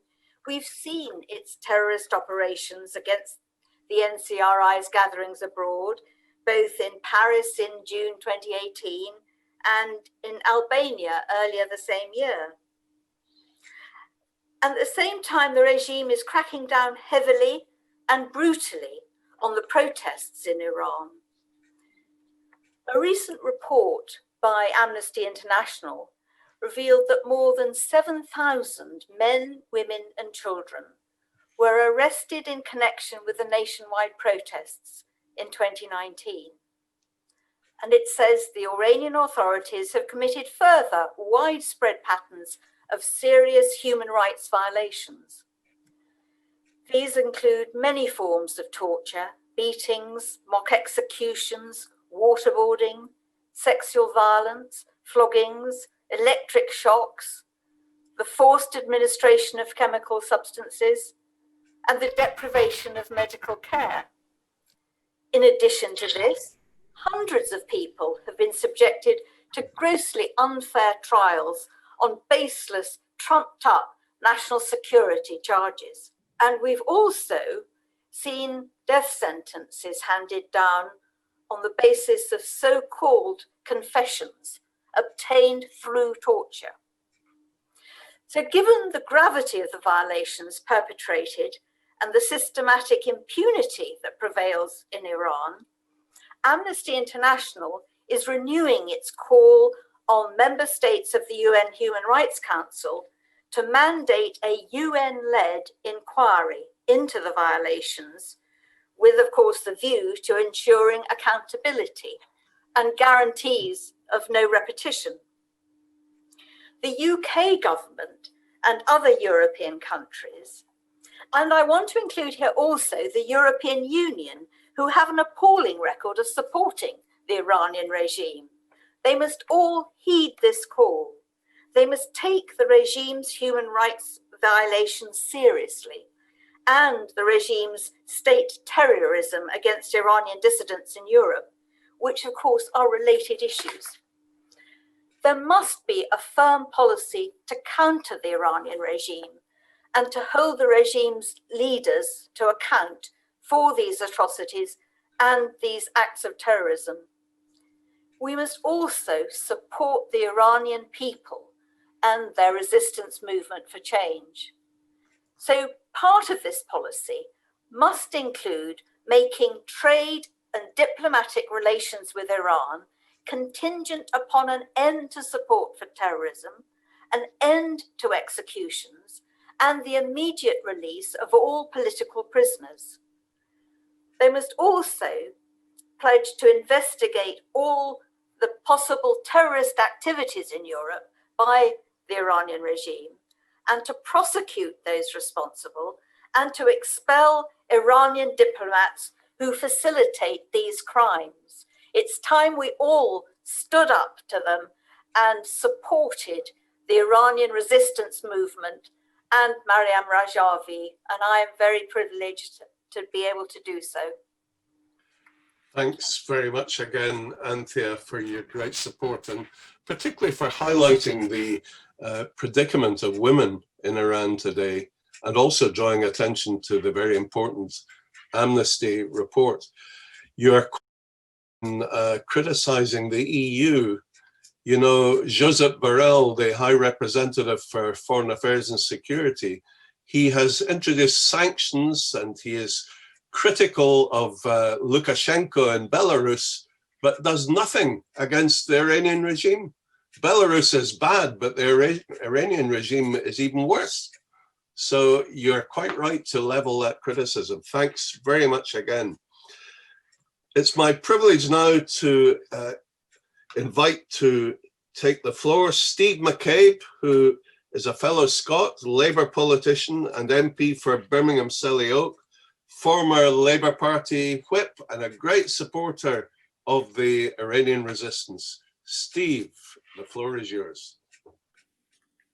we've seen its terrorist operations against the NCRI's gatherings abroad, both in Paris in June 2018 and in Albania earlier the same year. And at the same time, the regime is cracking down heavily and brutally on the protests in Iran. A recent report by Amnesty International revealed that more than 7,000 men, women, and children were arrested in connection with the nationwide protests in 2019. And it says the Iranian authorities have committed further widespread patterns of serious human rights violations. These include many forms of torture, beatings, mock executions, waterboarding, sexual violence, floggings, electric shocks, the forced administration of chemical substances, and the deprivation of medical care. In addition to this, hundreds of people have been subjected to grossly unfair trials on baseless, trumped-up national security charges. And we've also seen death sentences handed down on the basis of so-called confessions obtained through torture. So given the gravity of the violations perpetrated and the systematic impunity that prevails in Iran, Amnesty International is renewing its call on member states of the UN Human Rights Council to mandate a UN-led inquiry into the violations, with, of course, the view to ensuring accountability and guarantees of no repetition. The UK government and other European countries, and I want to include here also the European Union, who have an appalling record of supporting the Iranian regime. They must all heed this call. They must take the regime's human rights violations seriously and the regime's state terrorism against Iranian dissidents in Europe, which of course are related issues. There must be a firm policy to counter the Iranian regime and to hold the regime's leaders to account for these atrocities and these acts of terrorism. We must also support the Iranian people and their resistance movement for change. So part of this policy must include making trade and diplomatic relations with Iran contingent upon an end to support for terrorism, an end to executions, and the immediate release of all political prisoners. They must also pledge to investigate all the possible terrorist activities in Europe by the Iranian regime and to prosecute those responsible and to expel Iranian diplomats who facilitate these crimes. It's time we all stood up to them and supported the Iranian resistance movement and Maryam Rajavi, and I am very privileged to be able to do so. Thanks very much again, Anthea, for your great support and particularly for highlighting the predicament of women in Iran today and also drawing attention to the very important Amnesty report. You are criticizing the EU. You know, Josep Borrell, the High Representative for Foreign Affairs and Security, he has introduced sanctions and he is critical of Lukashenko in Belarus, but does nothing against the Iranian regime. Belarus is bad, but the Iranian regime is even worse. So you're quite right to level that criticism. Thanks very much again. It's my privilege now to invite to take the floor Steve McCabe, who is a fellow Scot, Labour politician and MP for Birmingham Selly Oak, former Labour Party whip and a great supporter of the Iranian resistance. Steve, the floor is yours.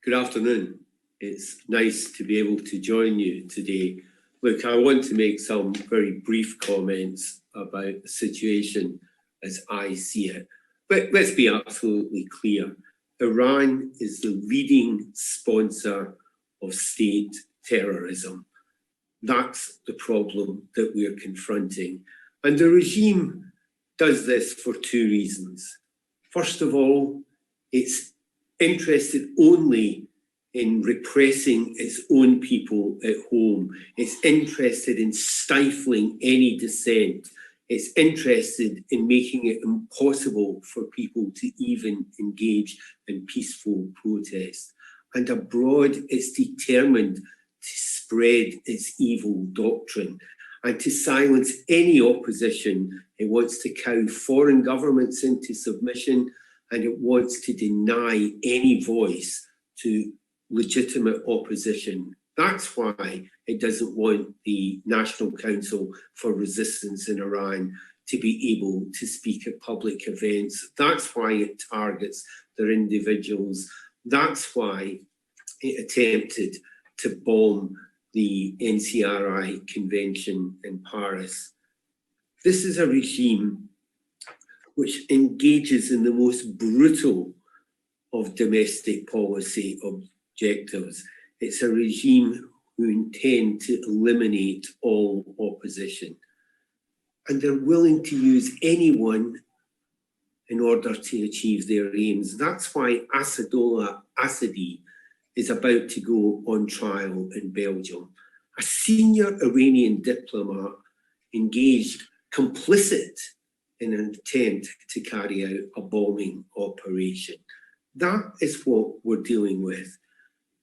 Good afternoon. It's nice to be able to join you today. Look, I want to make some very brief comments about the situation as I see it. But let's be absolutely clear. Iran is the leading sponsor of state terrorism. That's the problem that we're confronting. And the regime does this for two reasons. First of all, it's interested only in repressing its own people at home. It's interested in stifling any dissent. It's interested in making it impossible for people to even engage in peaceful protest. And abroad, it's determined to spread its evil doctrine and to silence any opposition. It wants to cow foreign governments into submission, and it wants to deny any voice to legitimate opposition. That's why it doesn't want the National Council for Resistance in Iran to be able to speak at public events. That's why it targets their individuals. That's why it attempted to bomb the NCRI convention in Paris. This is a regime which engages in the most brutal of domestic policy objectives. It's a regime who intend to eliminate all opposition. and they're willing to use anyone in order to achieve their aims. That's why Assadollah Assadi is about to go on trial in Belgium. A senior Iranian diplomat engaged, complicit in an attempt to carry out a bombing operation. That is what we're dealing with.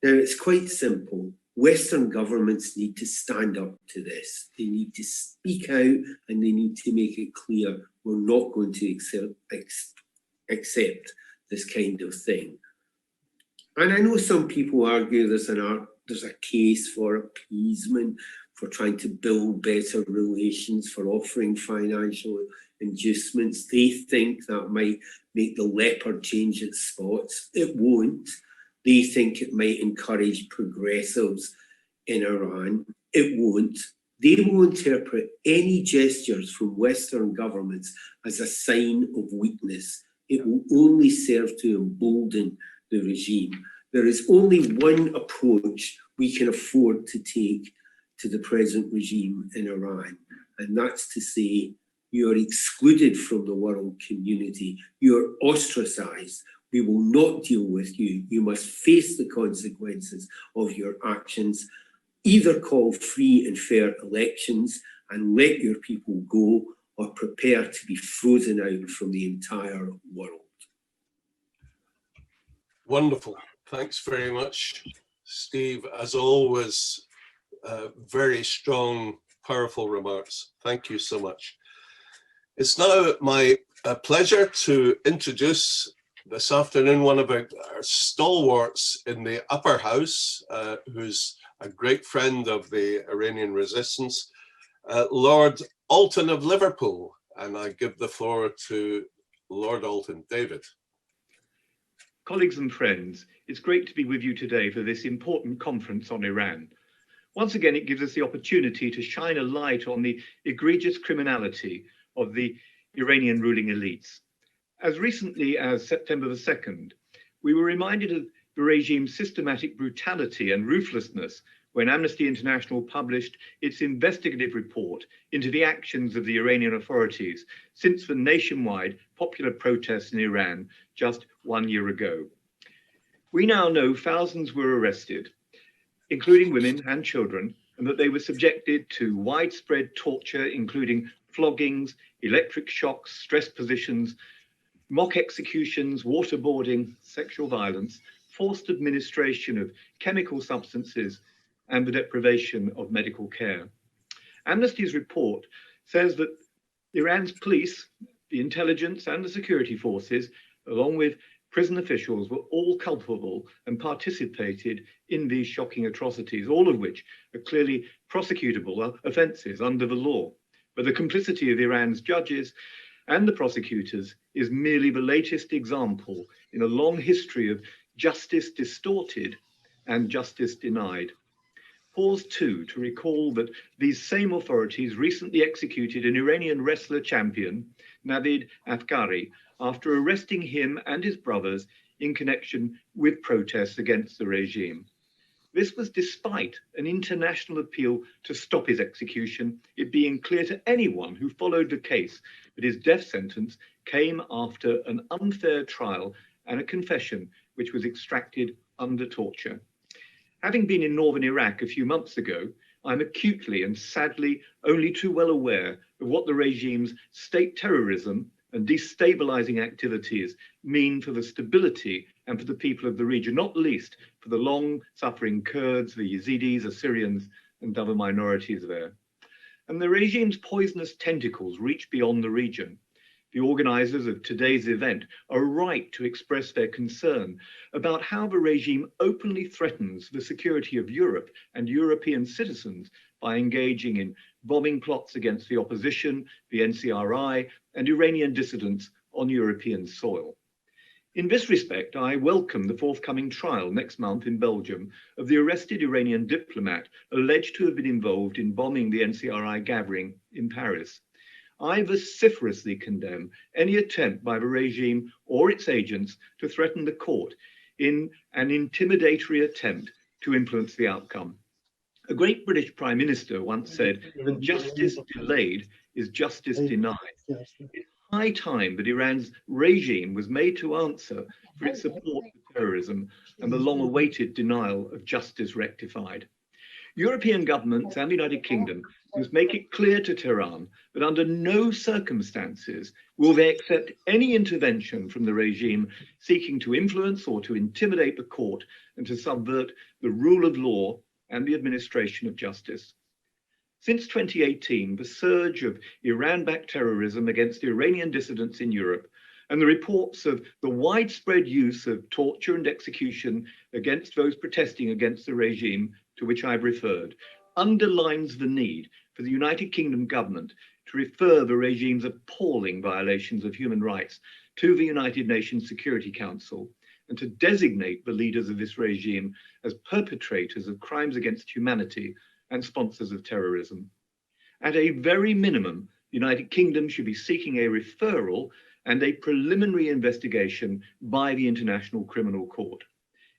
Now, it's quite simple. Western governments need to stand up to this. They need to speak out and they need to make it clear we're not going to accept this kind of thing. And I know some people argue there's a case for appeasement, for trying to build better relations, for offering financial inducements. They think that might make the leopard change its spots. It won't. They think it might encourage progressives in Iran. It won't. They will interpret any gestures from Western governments as a sign of weakness. It will only serve to embolden the regime. There is only one approach we can afford to take to the present regime in Iran, and that's to say, you are excluded from the world community. You are ostracized. We will not deal with you. You must face the consequences of your actions. Either call free and fair elections and let your people go, or prepare to be frozen out from the entire world. Wonderful. Thanks very much, Steve. As always, very strong, powerful remarks. Thank you so much. It's now my pleasure to introduce this afternoon one of our stalwarts in the upper house, who's a great friend of the Iranian resistance, Lord Alton of Liverpool. And I give the floor to Lord Alton. David. Colleagues and friends, it's great to be with you today for this important conference on Iran. Once again, it gives us the opportunity to shine a light on the egregious criminality of the Iranian ruling elites. As recently as September the 2nd, we were reminded of the regime's systematic brutality and ruthlessness when Amnesty International published its investigative report into the actions of the Iranian authorities since the nationwide popular protests in Iran just 1 year ago. We now know thousands were arrested, including women and children, and that they were subjected to widespread torture, including floggings, electric shocks, stress positions, mock executions, waterboarding, sexual violence, forced administration of chemical substances, and the deprivation of medical care. Amnesty's report says that Iran's police, the intelligence and the security forces, along with prison officials, were all culpable and participated in these shocking atrocities, all of which are clearly prosecutable offences under the law. But the complicity of Iran's judges and the prosecutors is merely the latest example in a long history of justice distorted and justice denied. Pause too to recall that these same authorities recently executed an Iranian wrestler champion, Navid Afkari, after arresting him and his brothers in connection with protests against the regime. This was despite an international appeal to stop his execution, it being clear to anyone who followed the case that his death sentence came after an unfair trial and a confession which was extracted under torture. Having been in northern Iraq a few months ago, I'm acutely and sadly only too well aware of what the regime's state terrorism and destabilizing activities mean for the stability and for the people of the region, not least for the long-suffering Kurds, the Yazidis, Assyrians, and other minorities there. And the regime's poisonous tentacles reach beyond the region. The organizers of today's event are right to express their concern about how the regime openly threatens the security of Europe and European citizens by engaging in bombing plots against the opposition, the NCRI, and Iranian dissidents on European soil. In this respect, I welcome the forthcoming trial next month in Belgium of the arrested Iranian diplomat alleged to have been involved in bombing the NCRI gathering in Paris. I vociferously condemn any attempt by the regime or its agents to threaten the court in an intimidatory attempt to influence the outcome. A great British Prime Minister once said that justice delayed is justice denied. It's high time that Iran's regime was made to answer for its support for terrorism and the long-awaited denial of justice rectified. European governments and the United Kingdom must make it clear to Tehran that under no circumstances will they accept any intervention from the regime seeking to influence or to intimidate the court and to subvert the rule of law and the administration of justice. Since 2018, the surge of Iran-backed terrorism against Iranian dissidents in Europe and the reports of the widespread use of torture and execution against those protesting against the regime to which I've referred underlines the need for the United Kingdom government to refer the regime's appalling violations of human rights to the United Nations Security Council and to designate the leaders of this regime as perpetrators of crimes against humanity and sponsors of terrorism. At a very minimum, the United Kingdom should be seeking a referral and a preliminary investigation by the International Criminal Court.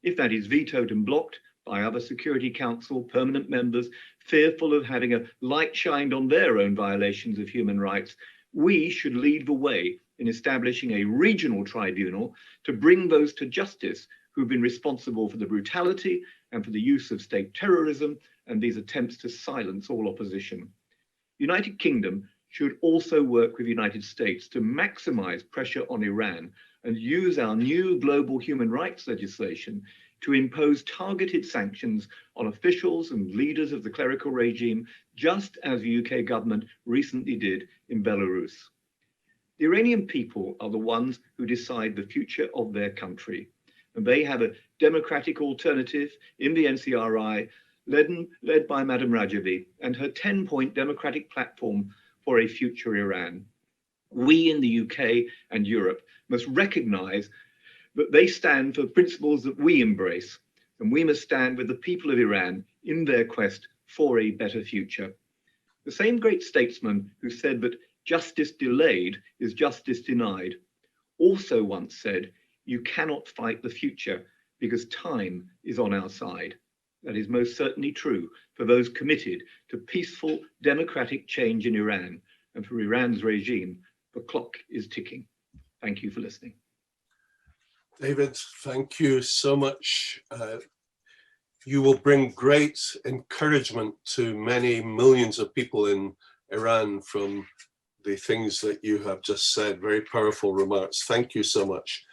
If that is vetoed and blocked by other Security Council permanent members fearful of having a light shined on their own violations of human rights, we should lead the way in establishing a regional tribunal to bring those to justice who've been responsible for the brutality and for the use of state terrorism and these attempts to silence all opposition. The United Kingdom should also work with the United States to maximize pressure on Iran and use our new global human rights legislation to impose targeted sanctions on officials and leaders of the clerical regime, just as the UK government recently did in Belarus. The Iranian people are the ones who decide the future of their country, and they have a democratic alternative in the NCRI led by Madam Rajavi and her 10-point democratic platform for a future Iran. We in the UK and Europe must recognize that they stand for principles that we embrace, and we must stand with the people of Iran in their quest for a better future. The same great statesman who said that justice delayed is justice denied also once said, "You cannot fight the future because time is on our side." That is most certainly true for those committed to peaceful democratic change in Iran, and for Iran's regime, the clock is ticking. Thank you for listening. David, thank you so much. You will bring great encouragement to many millions of people in Iran from the things that you have just said. Very powerful remarks. Thank you so much.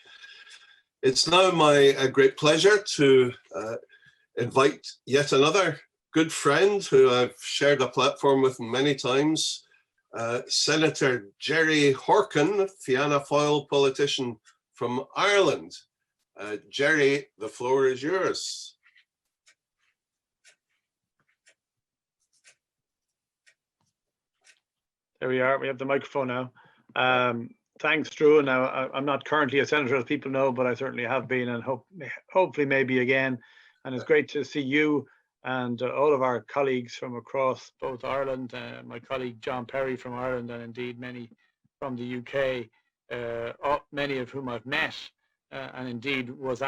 It's now my great pleasure to invite yet another good friend who I've shared a platform with many times, Senator Jerry Horkin, Fianna Fáil politician from Ireland. Jerry, the floor is yours. There we are. We have the microphone now. Thanks, Drew. Now, I'm not currently a senator, as people know, but I certainly have been, and hopefully maybe again. And it's great to see you and all of our colleagues from across both Ireland, my colleague John Perry from Ireland, and indeed many from the UK, many of whom I've met and indeed was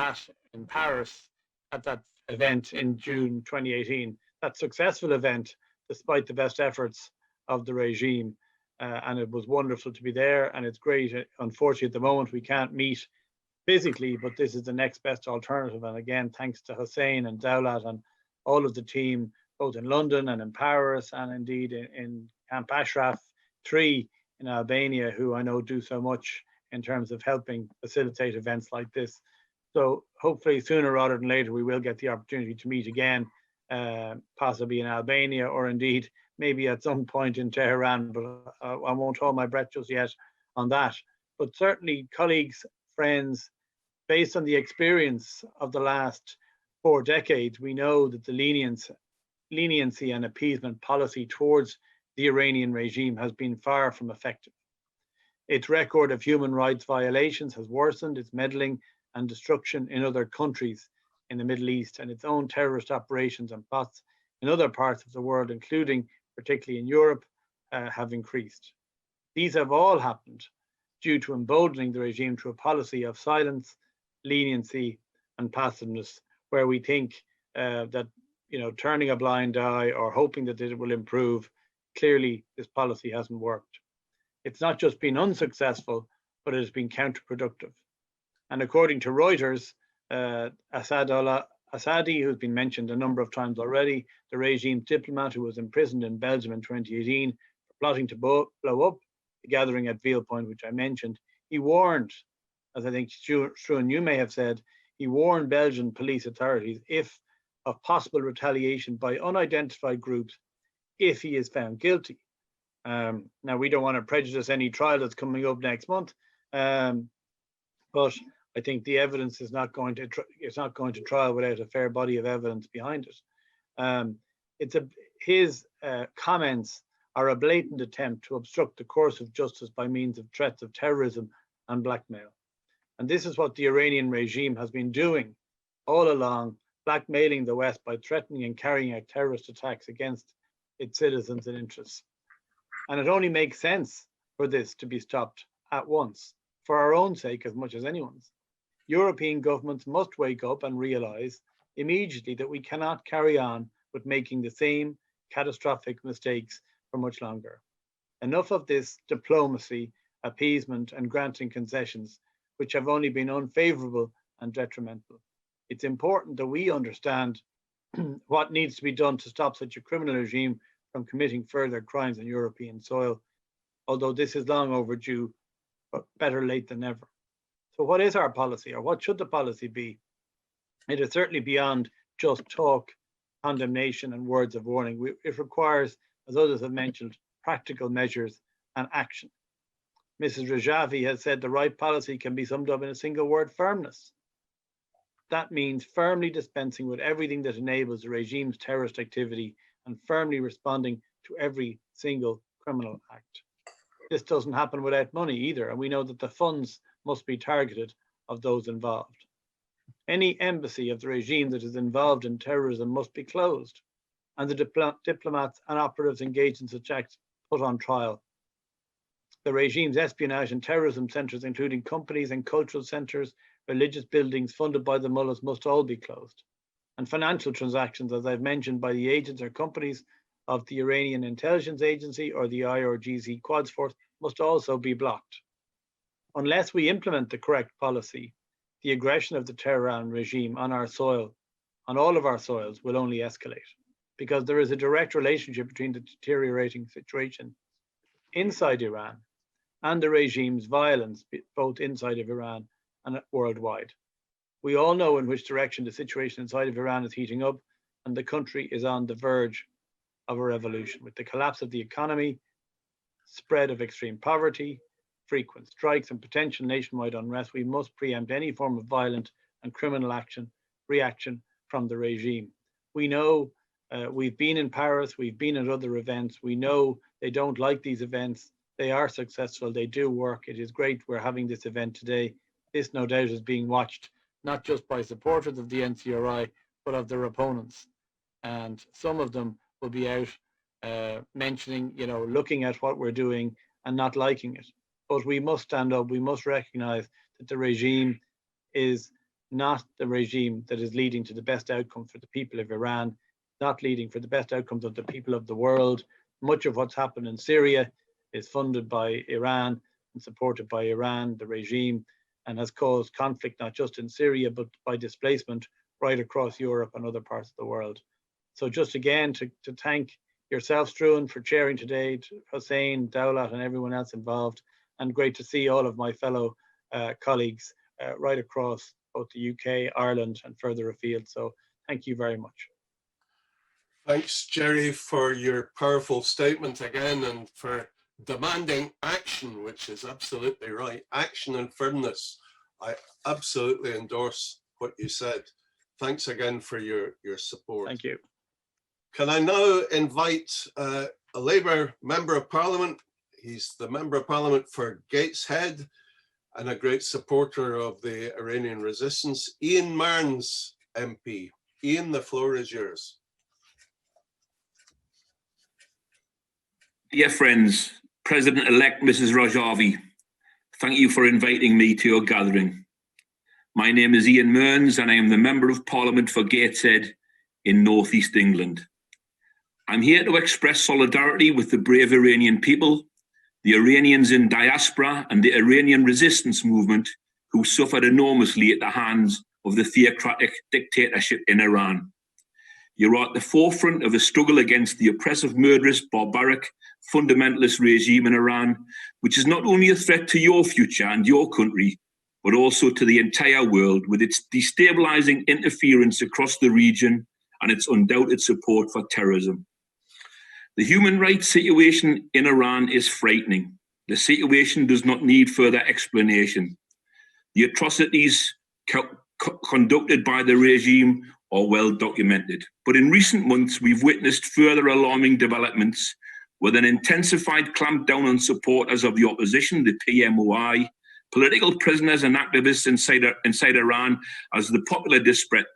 in Paris at that event in June 2018. That successful event, despite the best efforts of the regime. And it was wonderful to be there, and it's great. Unfortunately, at the moment, we can't meet physically, but this is the next best alternative. And again, thanks to Hussein and Dowlat and all of the team, both in London and in Paris, and indeed in Camp Ashraf 3 in Albania, who I know do so much in terms of helping facilitate events like this. So hopefully sooner rather than later, we will get the opportunity to meet again, possibly in Albania, or indeed maybe at some point in Tehran, but I won't hold my breath just yet on that. But certainly, colleagues, friends, based on the experience of the last 4 decades, we know that the leniency and appeasement policy towards the Iranian regime has been far from effective. Its record of human rights violations has worsened, its meddling and destruction in other countries in the Middle East, and its own terrorist operations and plots in other parts of the world, including particularly in Europe, have increased. These have all happened due to emboldening the regime to a policy of silence, leniency, and passiveness, where we think that turning a blind eye or hoping that it will improve. Clearly, this policy hasn't worked. It's not just been unsuccessful, but it has been counterproductive. And according to Reuters, Assadollah Assadi, who's been mentioned a number of times already, the regime's diplomat who was imprisoned in Belgium in 2018 for plotting to blow up the gathering at Veal Point, which I mentioned, he warned, as I think Struan, you may have said, he warned Belgian police authorities of possible retaliation by unidentified groups if he is found guilty. Now, we don't want to prejudice any trial that's coming up next month, but I think the evidence is not going to trial without a fair body of evidence behind it. His comments are a blatant attempt to obstruct the course of justice by means of threats of terrorism and blackmail. And this is what the Iranian regime has been doing all along, blackmailing the West by threatening and carrying out terrorist attacks against its citizens and interests. And it only makes sense for this to be stopped at once, for our own sake as much as anyone's. European governments must wake up and realize immediately that we cannot carry on with making the same catastrophic mistakes for much longer. Enough of this diplomacy, appeasement, and granting concessions, which have only been unfavorable and detrimental. It's important that we understand what needs to be done to stop such a criminal regime from committing further crimes on European soil, although this is long overdue, but better late than never. So what is our policy, or what should the policy be? It is certainly beyond just talk, condemnation, and words of warning. It requires, as others have mentioned, practical measures and action. Mrs. Rajavi has said the right policy can be summed up in a single word: firmness. That means firmly dispensing with everything that enables the regime's terrorist activity and firmly responding to every single criminal act. This doesn't happen without money either, and we know that the funds must be targeted of those involved. Any embassy of the regime that is involved in terrorism must be closed, and the diplomats and operatives engaged in such acts put on trial. The regime's espionage and terrorism centres, including companies and cultural centres, religious buildings funded by the mullahs, must all be closed. And financial transactions, as I've mentioned, by the agents or companies of the Iranian Intelligence Agency or the IRGC Quds Force must also be blocked. Unless we implement the correct policy, the aggression of the Tehran regime on our soil, on all of our soils, will only escalate, because there is a direct relationship between the deteriorating situation inside Iran and the regime's violence, both inside of Iran and worldwide. We all know in which direction the situation inside of Iran is heating up, and the country is on the verge of a revolution, with the collapse of the economy, spread of extreme poverty, frequent strikes, and potential nationwide unrest. We must preempt any form of violent and criminal reaction from the regime. We know we've been in Paris, we've been at other events. We know they don't like these events. They are successful, they do work. It is great we're having this event today. This no doubt is being watched, not just by supporters of the NCRI, but of their opponents. And some of them will be out mentioning, looking at what we're doing and not liking it. But we must stand up, we must recognize that the regime is not the regime that is leading to the best outcome for the people of Iran, not leading for the best outcomes of the people of the world. Much of what's happened in Syria is funded by Iran and supported by Iran, the regime, and has caused conflict not just in Syria, but by displacement right across Europe and other parts of the world. So just again, to thank yourself, Struan, for chairing today, to Hussein, Dawlat, and everyone else involved, and great to see all of my fellow colleagues right across both the UK, Ireland, and further afield. So thank you very much. Thanks, Jerry, for your powerful statement again, and for demanding action, which is absolutely right. Action and firmness. I absolutely endorse what you said. Thanks again for your support. Thank you. Can I now invite a Labour Member of Parliament? He's the Member of Parliament for Gateshead and a great supporter of the Iranian resistance, Ian Mearns, MP. Ian, the floor is yours. Dear friends, President-elect Mrs. Rajavi, thank you for inviting me to your gathering. My name is Ian Mearns and I am the Member of Parliament for Gateshead in northeast England. I'm here to express solidarity with the brave Iranian people, the Iranians in diaspora and the Iranian resistance movement who suffered enormously at the hands of the theocratic dictatorship in Iran. You're at the forefront of a struggle against the oppressive, murderous, barbaric, fundamentalist regime in Iran, which is not only a threat to your future and your country, but also to the entire world with its destabilizing interference across the region and its undoubted support for terrorism. The human rights situation in Iran is frightening. The situation does not need further explanation. The atrocities conducted by the regime are well documented. But in recent months, we've witnessed further alarming developments with an intensified clampdown on supporters of the opposition, the PMOI, political prisoners and activists inside Iran as the popular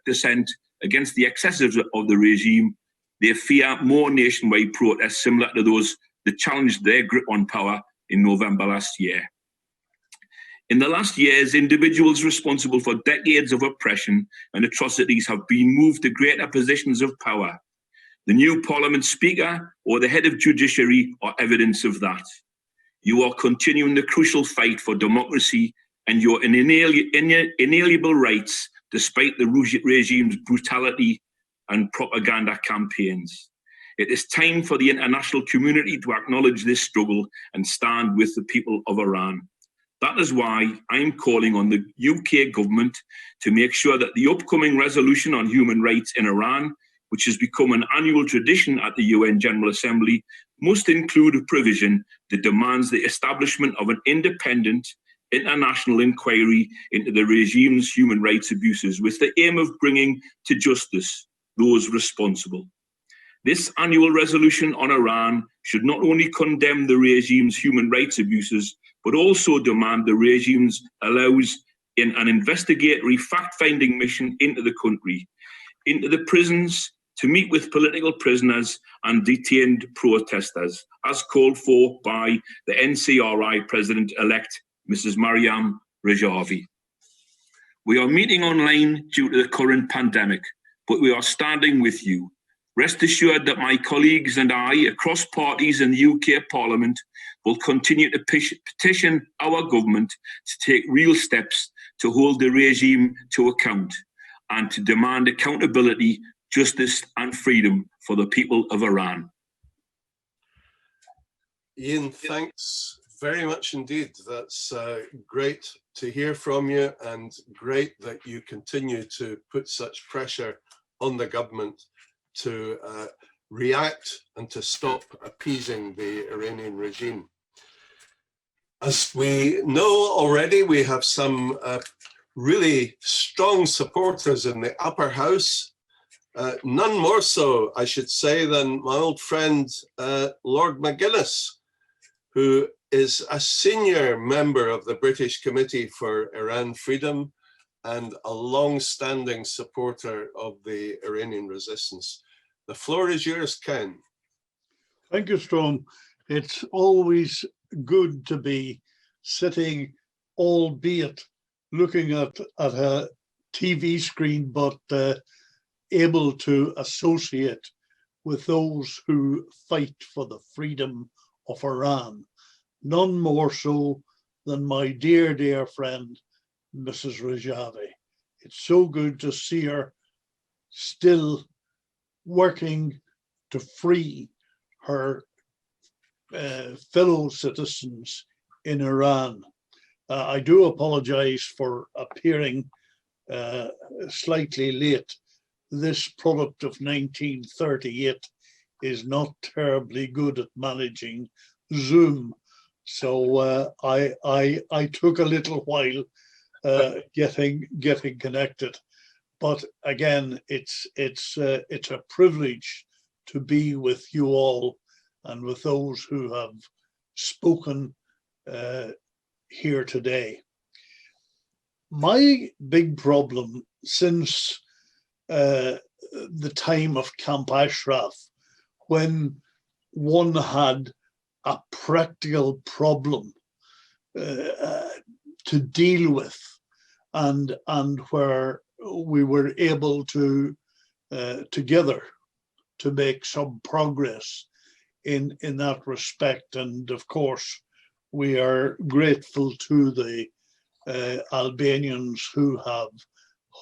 dissent against the excesses of the regime. They fear more nationwide protests similar to those that challenged their grip on power in November last year. In the last years, individuals responsible for decades of oppression and atrocities have been moved to greater positions of power. The new Parliament Speaker or the head of judiciary are evidence of that. You are continuing the crucial fight for democracy and your inalienable rights despite the regime's brutality and propaganda campaigns. It is time for the international community to acknowledge this struggle and stand with the people of Iran. That is why I'm calling on the UK government to make sure that the upcoming resolution on human rights in Iran, which has become an annual tradition at the UN General Assembly, must include a provision that demands the establishment of an independent international inquiry into the regime's human rights abuses with the aim of bringing to justice those responsible. This annual resolution on Iran should not only condemn the regime's human rights abuses, but also demand the regime allows in an investigatory fact-finding mission into the country, into the prisons, to meet with political prisoners and detained protesters, as called for by the NCRI President-elect, Mrs. Maryam Rajavi. We are meeting online due to the current pandemic, but we are standing with you. Rest assured that my colleagues and I, across parties in the UK Parliament, will continue to petition our government to take real steps to hold the regime to account and to demand accountability, justice and freedom for the people of Iran. Ian, thanks very much indeed. That's great to hear from you, and great that you continue to put such pressure on the government to react and to stop appeasing the Iranian regime. As we know already, we have some really strong supporters in the upper house, none more so, I should say, than my old friend, Lord McGuinness, who is a senior member of the British Committee for Iran Freedom and a long-standing supporter of the Iranian resistance. The floor is yours, Ken. Thank you, Strom. It's always good to be sitting, albeit looking at a TV screen, but able to associate with those who fight for the freedom of Iran. None more so than my dear, dear friend, Mrs. Rajavi. It's so good to see her still working to free her fellow citizens in Iran. I do apologize for appearing slightly late. This product of 1938 is not terribly good at managing Zoom. So I took a little while getting connected. But again, it's a privilege to be with you all and with those who have spoken here today. My big problem since the time of Camp Ashraf, when one had a practical problem to deal with, and where we were able to together to make some progress in that respect. And of course, we are grateful to the Albanians who have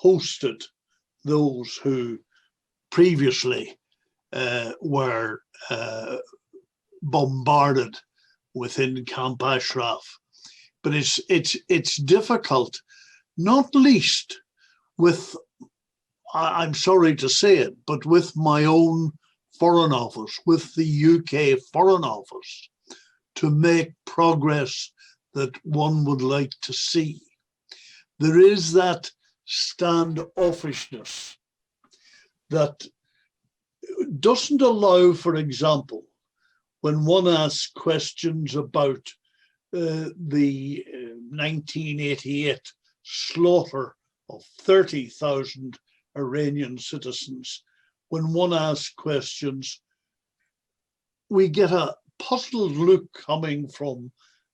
hosted those who previously were bombarded within Camp Ashraf. But it's difficult, not least with, I'm sorry to say it, but with my own Foreign Office, with the UK Foreign Office, to make progress that one would like to see. There is that standoffishness that doesn't allow, for example, when one asks questions about the 1988 slaughter of 30,000 Iranian citizens, when one asks questions, we get a puzzled look coming from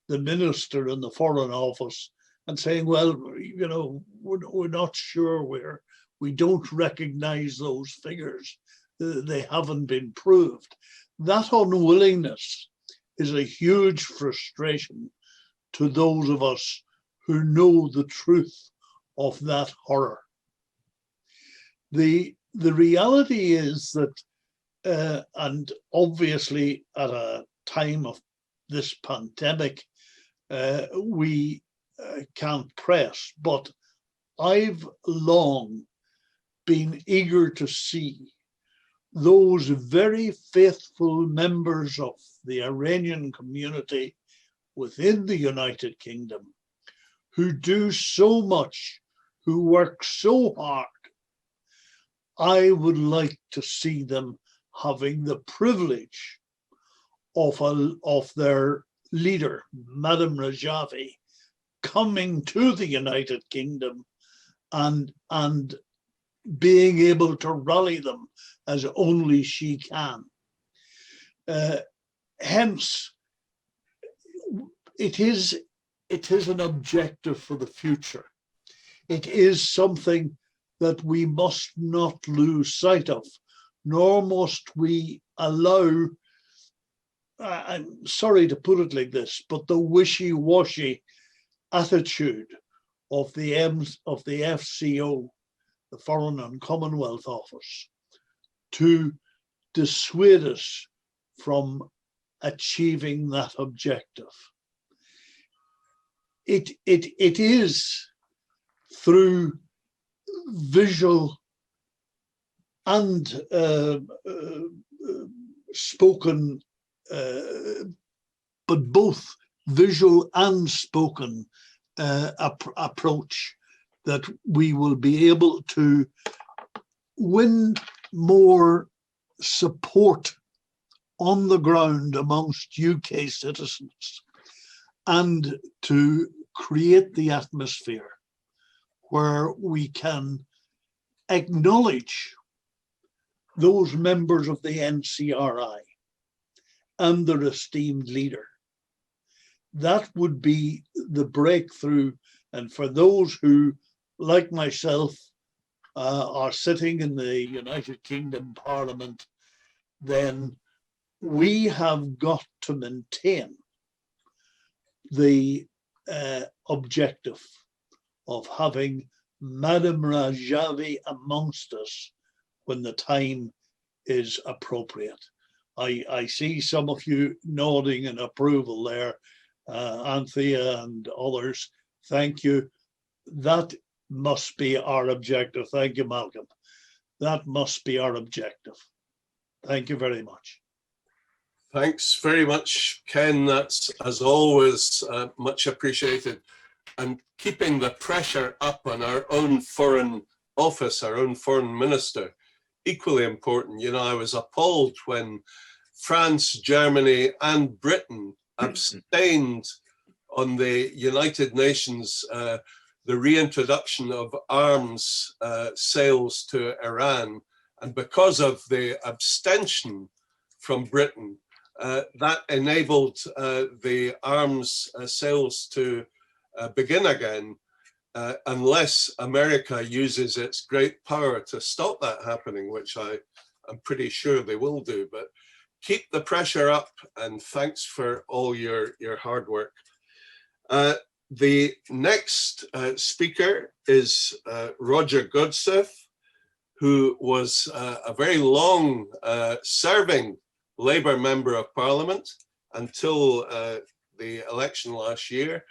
the minister in the Foreign Office and saying, well, you know, we're not sure, we don't recognize those figures. They haven't been proved. That unwillingness is a huge frustration to those of us who know the truth of that horror. The reality is that, and obviously at a time of this pandemic, we can't press, but I've long been eager to see those very faithful members of the Iranian community within the United Kingdom who do so much, who work so hard. I would like to see them having the privilege of their leader, Madam Rajavi, coming to the United Kingdom and being able to rally them as only she can. Hence, it is an objective for the future. It is something that we must not lose sight of, nor must we allow, I'm sorry to put it like this, but the wishy-washy attitude of the FCO, the Foreign and Commonwealth Office, to dissuade us from achieving that objective. It is through visual and spoken, but both visual and spoken approach that we will be able to win more support on the ground amongst UK citizens and to create the atmosphere where we can acknowledge those members of the NCRI and their esteemed leader. That would be the breakthrough. And for those who, like myself, are sitting in the United Kingdom Parliament, then we have got to maintain the objective of having Madam Rajavi amongst us when the time is appropriate. I see some of you nodding in approval there, Anthea and others. Thank you. That must be our objective. Thank you, Malcolm. That must be our objective. Thank you very much. Thanks very much, Ken. That's, as always, much appreciated. And keeping the pressure up on our own Foreign Office, our own Foreign Minister, equally important. You know, I was appalled when France, Germany, and Britain abstained on the United Nations, the reintroduction of arms sales to Iran. And because of the abstention from Britain, that enabled the arms sales to begin again. unless America uses its great power to stop that happening, which I'm pretty sure they will do. But keep the pressure up, and thanks for all your hard work. The next speaker is Roger Godsiff, who was a very long serving Labour Member of Parliament until the election last year,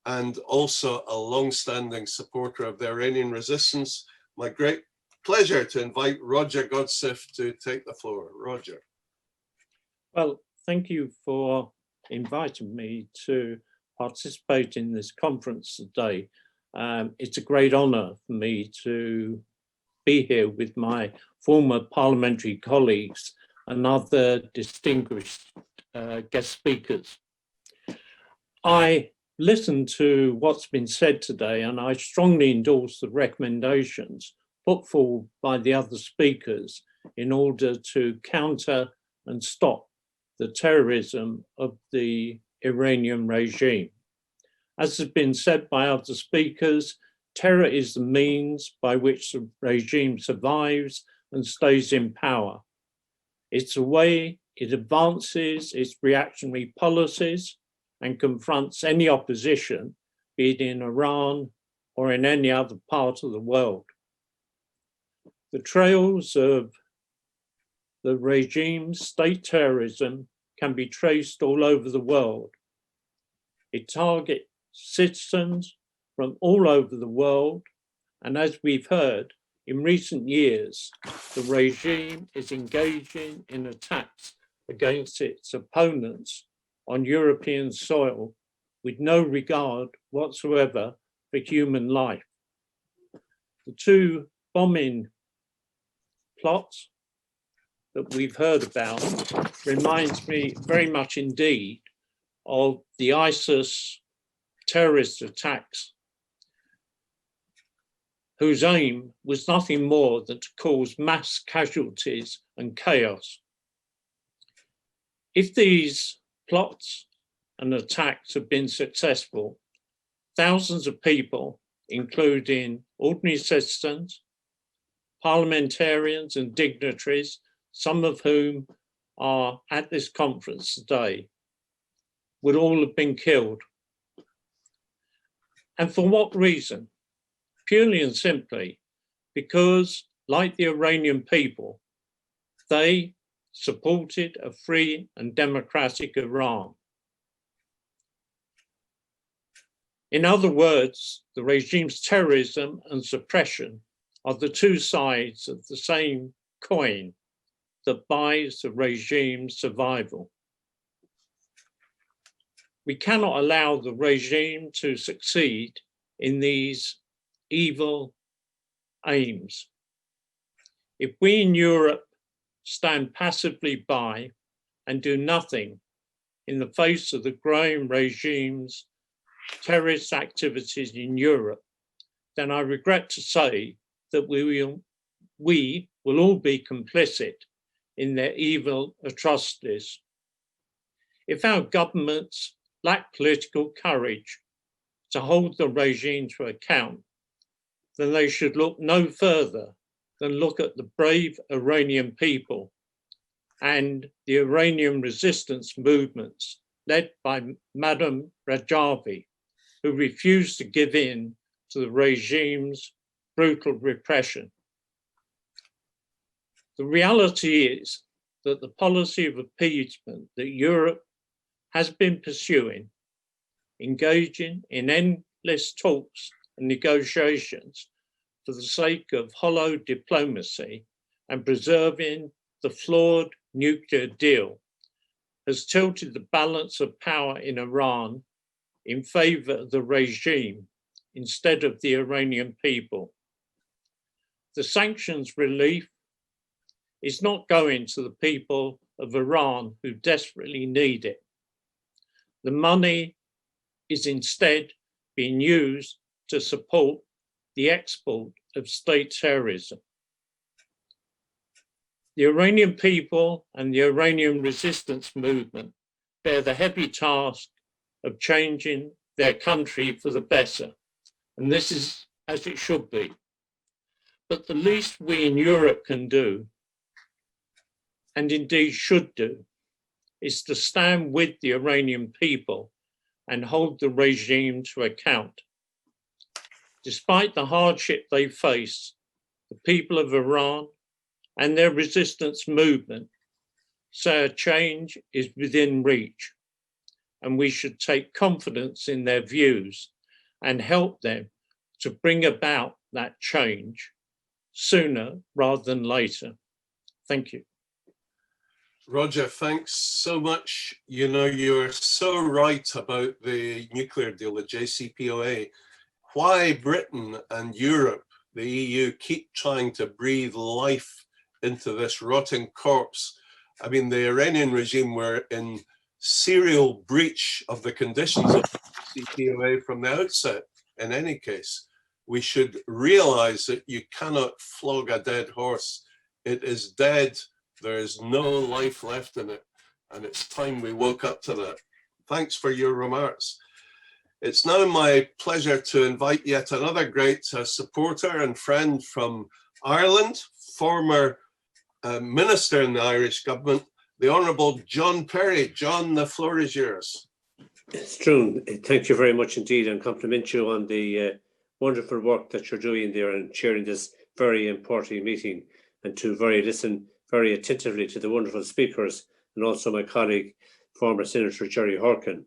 and also a long-standing supporter of the Iranian resistance. My great pleasure to invite Roger Godsiff to take the floor. Roger. Well, thank you for inviting me to participate in this conference today. It's a great honour for me to be here with my former parliamentary colleagues and other distinguished guest speakers. I listened to what's been said today, and I strongly endorse the recommendations put forward by the other speakers in order to counter and stop the terrorism of the Iranian regime. As has been said by other speakers, terror is the means by which the regime survives and stays in power. It's the way it advances its reactionary policies and confronts any opposition, be it in Iran or in any other part of the world. The trails of the regime's state terrorism can be traced all over the world. It targets citizens from all over the world, and as we've heard, in recent years, the regime is engaging in attacks against its opponents on European soil with no regard whatsoever for human life. The two bombing plots that we've heard about reminds me very much indeed of the ISIS terrorist attacks, whose aim was nothing more than to cause mass casualties and chaos. If these plots and attacks have been successful, thousands of people, including ordinary citizens, parliamentarians and dignitaries, some of whom are at this conference today, would all have been killed. And for what reason? Purely and simply because, like the Iranian people, they supported a free and democratic Iran. In other words, the regime's terrorism and suppression are the two sides of the same coin that buys the regime's survival. We cannot allow the regime to succeed in these evil aims. If we in Europe stand passively by and do nothing in the face of the growing regime's terrorist activities in Europe, then I regret to say that we will all be complicit in their evil atrocities. If our governments lack political courage to hold the regime to account, then they should look no further than look at the brave Iranian people and the Iranian resistance movements led by Madam Rajavi, who refused to give in to the regime's brutal repression. The reality is that the policy of appeasement that Europe has been pursuing, engaging in endless talks and negotiations for the sake of hollow diplomacy and preserving the flawed nuclear deal, has tilted the balance of power in Iran in favor of the regime instead of the Iranian people. The sanctions relief is not going to the people of Iran who desperately need it. The money is instead being used to support the export of state terrorism. The Iranian people and the Iranian resistance movement bear the heavy task of changing their country for the better. and this is as it should be. But the least we in Europe can do, and indeed should do, is to stand with the Iranian people and hold the regime to account. Despite the hardship they face, the people of Iran and their resistance movement say a change is within reach, and we should take confidence in their views and help them to bring about that change sooner rather than later. Thank you. Roger, thanks so much. You know, you're so right about the nuclear deal, the JCPOA. Why Britain and Europe, the EU, keep trying to breathe life into this rotting corpse. I mean, the Iranian regime were in serial breach of the conditions of the JCPOA from the outset. In any case, we should realize that you cannot flog a dead horse. It is dead. There is no life left in it, and it's time we woke up to that. Thanks for your remarks. It's now my pleasure to invite yet another great supporter and friend from Ireland, former minister in the Irish government, the Honourable John Perry. John, the floor is yours. Struan, thank you very much indeed, and compliment you on the wonderful work that you're doing there and chairing this very important meeting, and to listen very attentively to the wonderful speakers, and also my colleague, former Senator Jerry Horkin.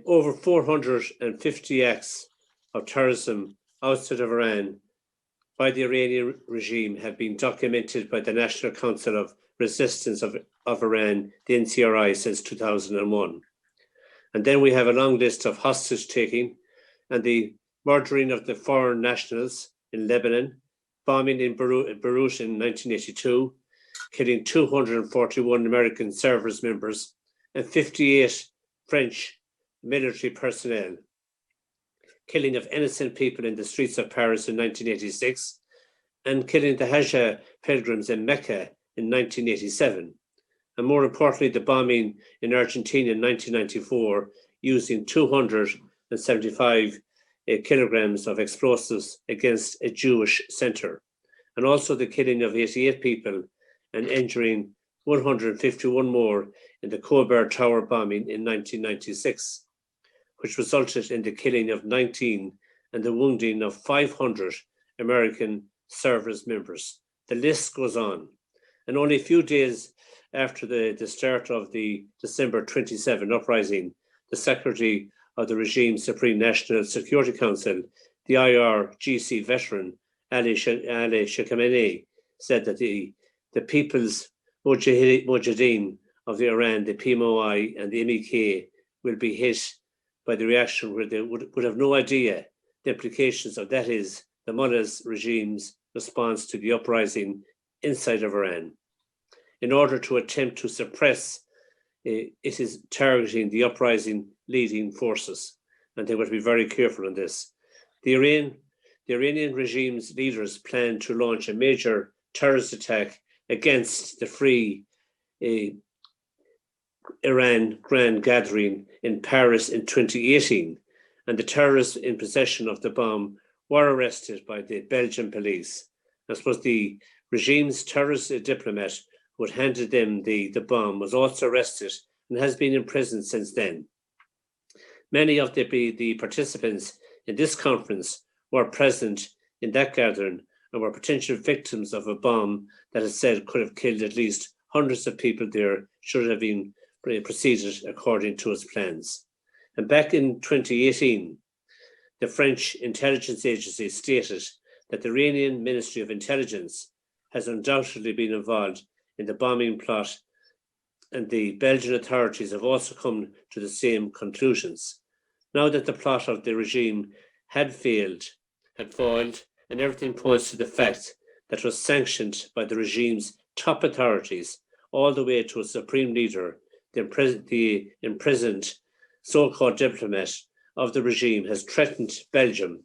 Over 450 acts of terrorism outside of Iran by the Iranian regime have been documented by the National Council of Resistance of Iran, the NCRI, since 2001. And then we have a long list of hostage taking and the murdering of the foreign nationals in Lebanon, bombing in Beirut in 1982, killing 241 American service members and 58 French military personnel, killing of innocent people in the streets of Paris in 1986, and killing the Hajj pilgrims in Mecca in 1987. And more importantly, the bombing in Argentina in 1994, using 275 kilograms of explosives against a Jewish center. And also the killing of 88 people and injuring 151 more in the Colbert Tower bombing in 1996, which resulted in the killing of 19 and the wounding of 500 American service members. The list goes on. And only a few days after the start of the December 27 uprising, the Secretary of the regime's Supreme National Security Council, the IRGC veteran, Ali Khamenei, said that the People's Mujahideen of Iran, the PMOI and the MEK, will be hit by the reaction where they would have no idea the implications of, that is, the mullahs regime's response to the uprising inside of Iran. In order to attempt to suppress, it is targeting the uprising leading forces, and they will be very careful on this. The Iranian regime's leaders plan to launch a major terrorist attack against the free Iran Grand Gathering in Paris in 2018, and the terrorists in possession of the bomb were arrested by the Belgian police. I suppose the regime's terrorist diplomat who had handed them the bomb was also arrested and has been in prison since then. Many of the participants in this conference were present in that gathering and were potential victims of a bomb that is said could have killed at least hundreds of people there should have been proceeded according to its plans. And back in 2018, the French intelligence agency stated that the Iranian Ministry of Intelligence has undoubtedly been involved in the bombing plot, and the Belgian authorities have also come to the same conclusions. Now that the plot of the regime had foiled, and everything points to the fact that it was sanctioned by the regime's top authorities, all the way to its supreme leader, the imprisoned so-called diplomat of the regime has threatened Belgium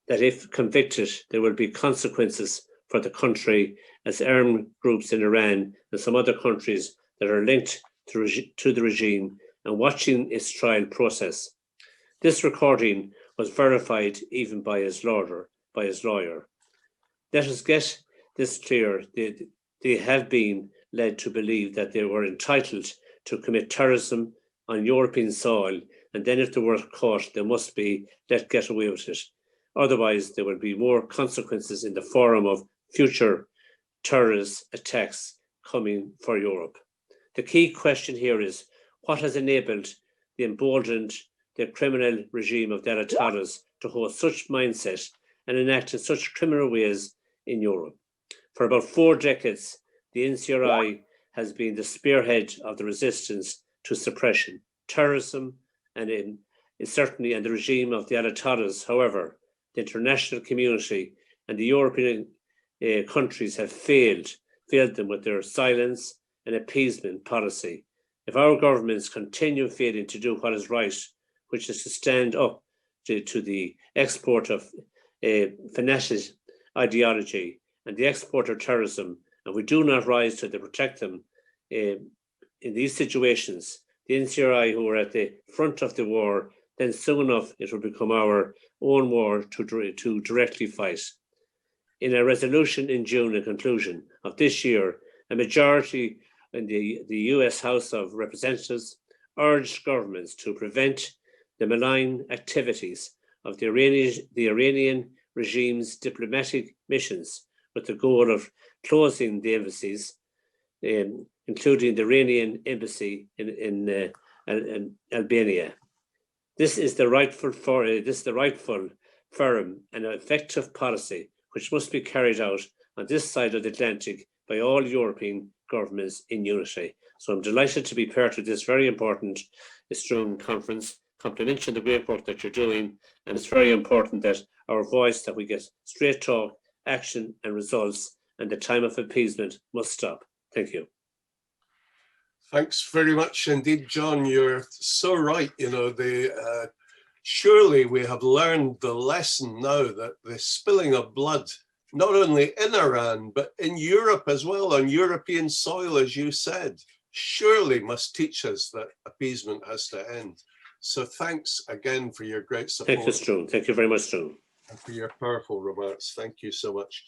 that if convicted, there will be consequences for the country, as armed groups in Iran and some other countries that are linked to the regime and watching its trial process. This recording was verified even by his lawyer. Let us get this clear. They have been led to believe that they were entitled to commit terrorism on European soil, and then if they were caught, they must be let get away with it. Otherwise, there will be more consequences in the form of future terrorist attacks coming for Europe. The key question here is, what has enabled the emboldened the criminal regime of the Ayatollahs to hold such mindset and enact in such criminal ways in Europe? For about 4 decades, the NCRI has been the spearhead of the resistance to suppression, terrorism, and certainly in the regime of the Ayatollahs. However, the international community and the European countries have failed them with their silence and appeasement policy. If our governments continue failing to do what is right, which is to stand up to the export of fanatic ideology and the export of terrorism, and we do not rise to protect them in these situations, the NCRI, who are at the front of the war, then soon enough it will become our own war to directly fight. In a resolution in June, in conclusion of this year, a majority in the US House of Representatives urged governments to prevent the malign activities of the Iranian regime's diplomatic missions, with the goal of closing the embassies, including the Iranian embassy in Albania. This is the rightful firm and effective policy which must be carried out on this side of the Atlantic by all European governments in unity. So I'm delighted to be part of this very important Strone conference, complimenting the great work that you're doing, and it's very important that our voice, that we get straight talk, action and results, and the time of appeasement must stop. Thank you. Thanks very much indeed, John. You're so right. You know, surely we have learned the lesson now that the spilling of blood, not only in Iran, but in Europe as well, on European soil, as you said, surely must teach us that appeasement has to end. So thanks again for your great support. Thank you, Strone. Thank you very much, Strone. And for your powerful remarks. Thank you so much.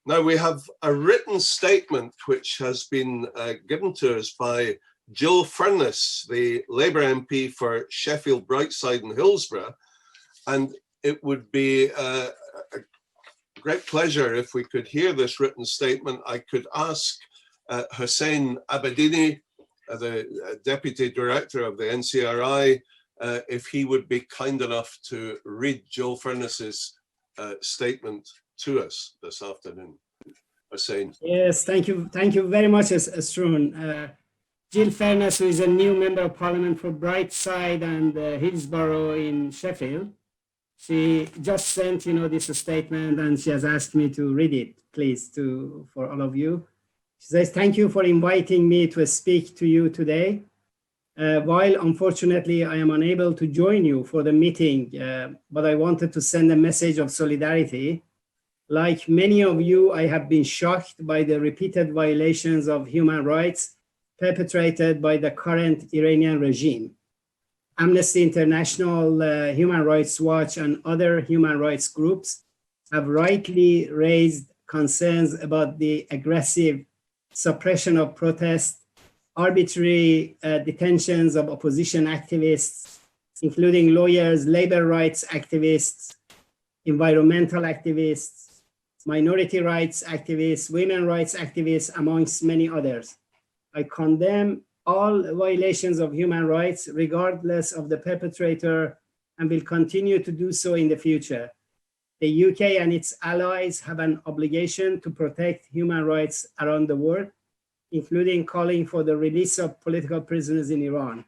Now we have a written statement which has been given to us by Jill Furness, the Labour MP for Sheffield, Brightside and Hillsborough. And it would be a great pleasure if we could hear this written statement. I could ask Hussein Abedini, the Deputy Director of the NCRI, if he would be kind enough to read Jill Furness's statement to us this afternoon. Hussein. Yes, thank you very much, Strone. Jill Furness, who is a new member of Parliament for Brightside and Hillsborough in Sheffield, she just sent, this statement, and she has asked me to read it, please, for all of you. She says, "Thank you for inviting me to speak to you today. While unfortunately I am unable to join you for the meeting, but I wanted to send a message of solidarity. Like many of you, I have been shocked by the repeated violations of human rights perpetrated by the current Iranian regime. Amnesty International, Human Rights Watch, and other human rights groups have rightly raised concerns about the aggressive suppression of protests, arbitrary detentions of opposition activists, including lawyers, labor rights activists, environmental activists, minority rights activists, women's rights activists, amongst many others. I condemn all violations of human rights, regardless of the perpetrator, and will continue to do so in the future. The UK and its allies have an obligation to protect human rights around the world, including calling for the release of political prisoners in Iran.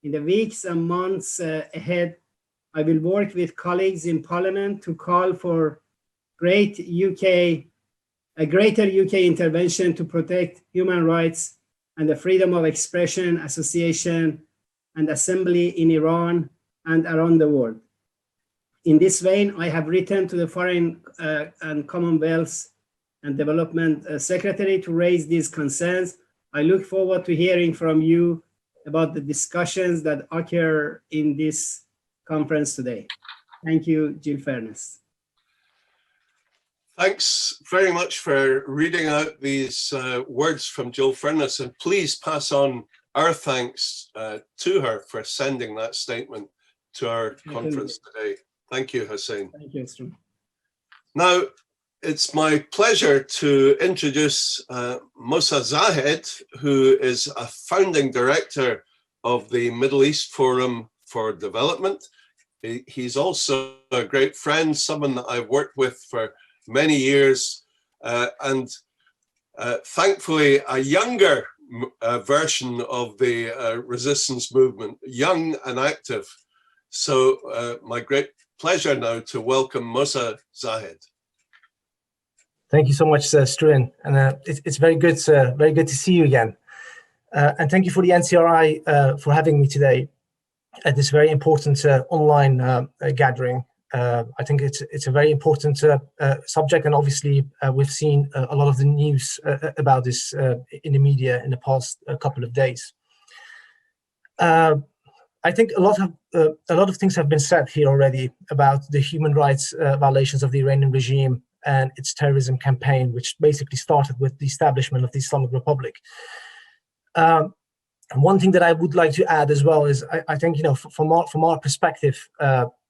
In the weeks and months ahead, I will work with colleagues in Parliament to call for a greater UK intervention to protect human rights and the freedom of expression, association, and assembly in Iran and around the world. In this vein, I have written to the Foreign and Commonwealth and Development Secretary to raise these concerns. I look forward to hearing from you about the discussions that occur in this conference today. Thank you, Jill Fairness. Thanks very much for reading out these words from Jill Furness, and please pass on our thanks to her for sending that statement to our conference today. Thank you, Hussein. Thank you, Esther. Now, it's my pleasure to introduce Moussa Zahed, who is a founding director of the Middle East Forum for Development. He's also a great friend, someone that I've worked with for many years, and thankfully a younger version of the resistance movement, young and active. So my great pleasure now to welcome Moussa Zahed. Thank you so much, Struan, and it's very good to see you again. And thank you for the NCRI for having me today at this very important online gathering. I think it's a very important subject, and obviously we've seen a lot of the news about this in the media in the past couple of days. I think a lot of things have been said here already about the human rights violations of the Iranian regime and its terrorism campaign, which basically started with the establishment of the Islamic Republic. One thing that I would like to add as well is I think, from our perspective,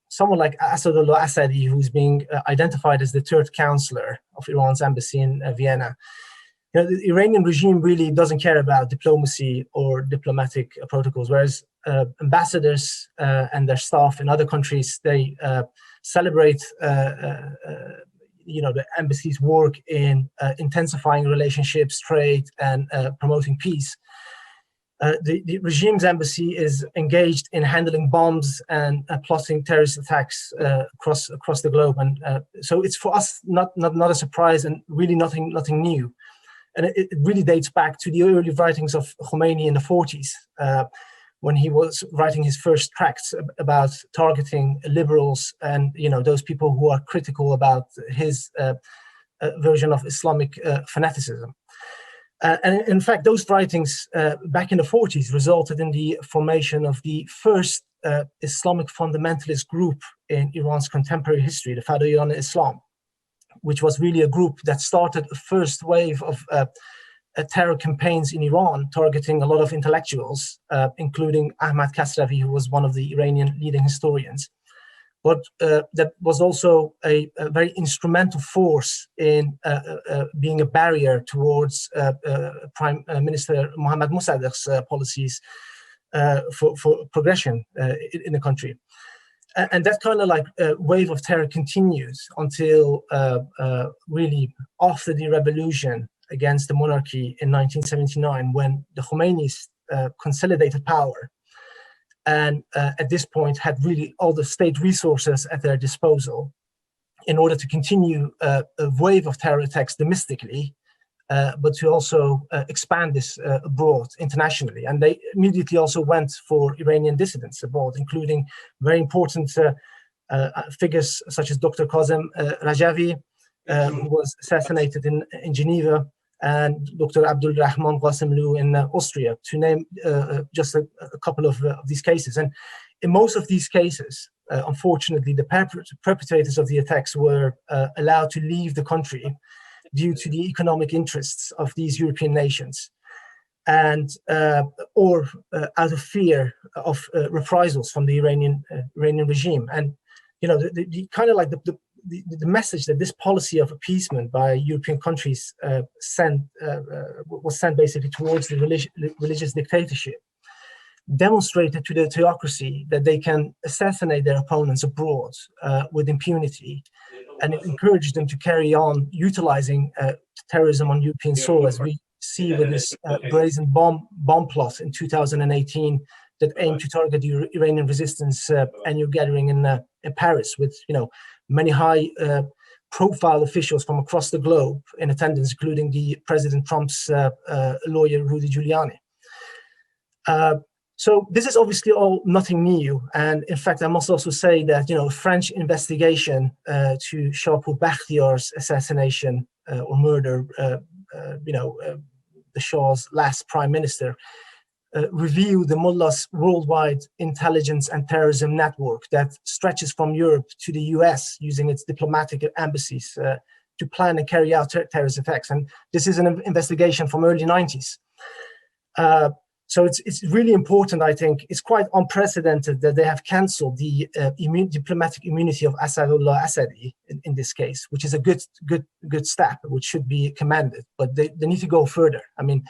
someone like Assadollah Assadi, who's being identified as the third counselor of Iran's embassy in Vienna, the Iranian regime really doesn't care about diplomacy or diplomatic protocols, whereas ambassadors and their staff in other countries, they celebrate the embassy's work in intensifying relationships, trade, and promoting peace. The regime's embassy is engaged in handling bombs and plotting terrorist attacks across the globe, and so it's for us not a surprise and really nothing new. And it really dates back to the early writings of Khomeini in the 40s, when he was writing his first tracts about targeting liberals and those people who are critical about his version of Islamic fanaticism. And in fact, those writings back in the 40s resulted in the formation of the first Islamic fundamentalist group in Iran's contemporary history, the Fadayan Islam, which was really a group that started a first wave of terror campaigns in Iran, targeting a lot of intellectuals, including Ahmad Kasravi, who was one of the Iranian leading historians. But that was also a very instrumental force in being a barrier towards Prime Minister Mohammad Mossadegh's policies for progression in the country. And that kind of wave of terror continues until really after the revolution against the monarchy in 1979, when the Khomeinis consolidated power, and at this point had really all the state resources at their disposal in order to continue a wave of terror attacks domestically, but to also expand this abroad internationally. And they immediately also went for Iranian dissidents abroad, including very important figures such as Dr. Kazem Rajavi, who was assassinated in Geneva, and Dr. Abdul Rahman Qasimlu in Austria, to name just a couple of these cases. And in most of these cases, unfortunately, the perpetrators of the attacks were allowed to leave the country due to the economic interests of these European nations, and or out of fear of reprisals from the Iranian regime. And the kind of the message that this policy of appeasement by European countries was sent basically towards the religious dictatorship demonstrated to the theocracy that they can assassinate their opponents abroad with impunity, and it encouraged them to carry on utilizing terrorism on European soil, as we see with this brazen bomb plot in 2018 that aimed to target the Iranian resistance annual gathering in Paris, with many high profile officials from across the globe in attendance, including the President Trump's lawyer, Rudy Giuliani. So this is obviously all nothing new. And in fact, I must also say that, French investigation to Shahpour Bakhtiar's assassination or murder, the Shah's last prime minister, review the mullahs' worldwide intelligence and terrorism network that stretches from Europe to the US using its diplomatic embassies to plan and carry out terrorist attacks. And this is an investigation from early 90s. So it's really important, I think. It's quite unprecedented that they have canceled the diplomatic immunity of Assadollah Assadi in this case, which is a good step, which should be commended. But they need to go further. I mean,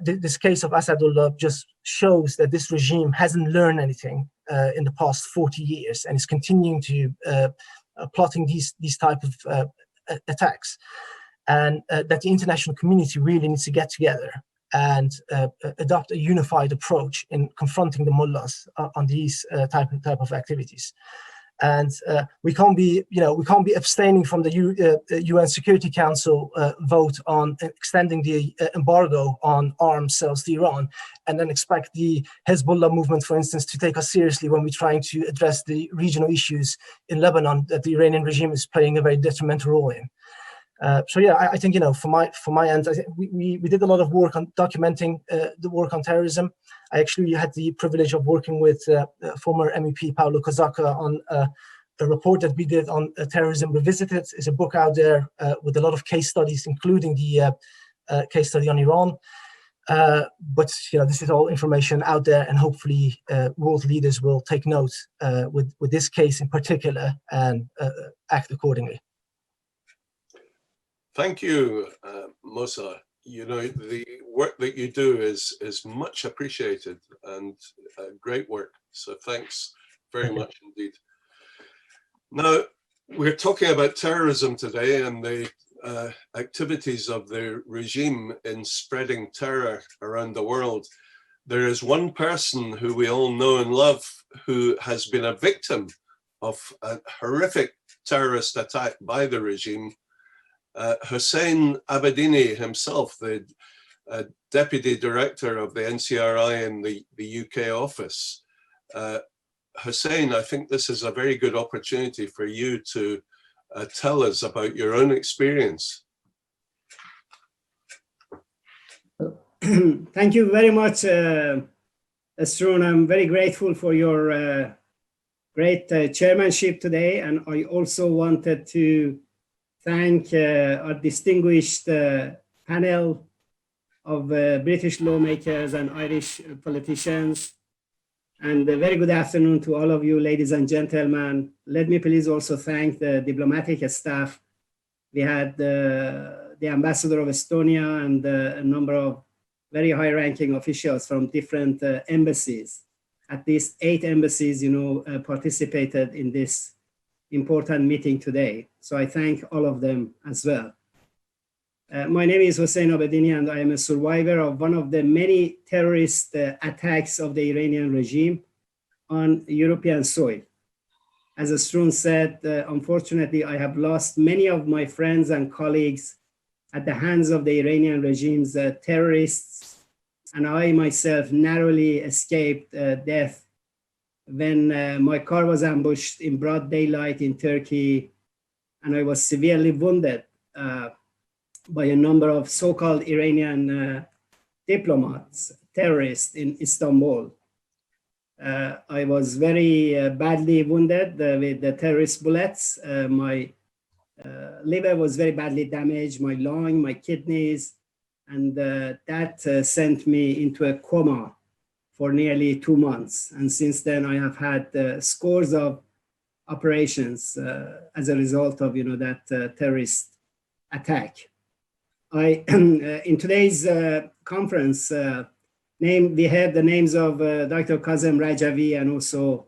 this case of Assadollah just shows that this regime hasn't learned anything in the past 40 years and is continuing to plotting these type of attacks, and that the international community really needs to get together and adopt a unified approach in confronting the mullahs on these type of activities. And we can't be abstaining from the UN Security Council vote on extending the embargo on arms sales to Iran, and then expect the Hezbollah movement, for instance, to take us seriously when we're trying to address the regional issues in Lebanon that the Iranian regime is playing a very detrimental role in. So yeah, I think, from my end, I think we did a lot of work on documenting the work on terrorism. I actually had the privilege of working with former MEP Paolo Casaca on a report that we did on Terrorism Revisited. It's a book out there with a lot of case studies, including the case study on Iran. But this is all information out there, and hopefully world leaders will take note with this case in particular and act accordingly. Thank you, Musa. The work that you do is much appreciated and great work. So thanks very much indeed. Now, we're talking about terrorism today and the activities of the regime in spreading terror around the world. There is one person who we all know and love who has been a victim of a horrific terrorist attack by the regime. Hussein Abedini himself, the deputy director of the NCRI in the UK office. Hussein, I think this is a very good opportunity for you to tell us about your own experience. Thank you very much, Asrun. I'm very grateful for your great chairmanship today, and I also wanted to thank our distinguished panel of British lawmakers and Irish politicians. And a very good afternoon to all of you, ladies and gentlemen. Let me please also thank the diplomatic staff. We had the ambassador of Estonia and a number of very high-ranking officials from different embassies. At least 8 embassies, participated in this important meeting today. So I thank all of them as well. My name is Hussein Abedini, and I am a survivor of one of the many terrorist attacks of the Iranian regime on European soil. As Asrun said, unfortunately, I have lost many of my friends and colleagues at the hands of the Iranian regime's terrorists, and I myself narrowly escaped death when my car was ambushed in broad daylight in Turkey, and I was severely wounded by a number of so-called Iranian diplomats, terrorists in Istanbul. I was very badly wounded with the terrorist bullets. My liver was very badly damaged, my lung, my kidneys, and that sent me into a coma for nearly 2 months. And since then, I have had scores of operations as a result of that terrorist attack. In today's conference, we have the names of Dr. Kazem Rajavi and also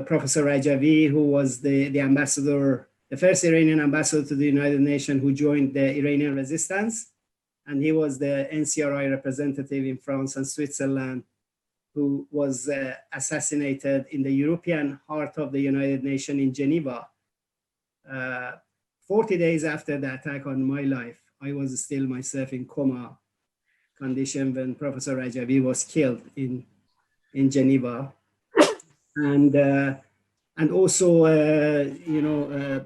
Professor Rajavi, who was the ambassador, the first Iranian ambassador to the United Nations who joined the Iranian resistance. And he was the NCRI representative in France and Switzerland, who was assassinated in the European heart of the United Nations in Geneva. 40 days after the attack on my life, I was still myself in coma condition when Professor Rajavi was killed in Geneva. And also,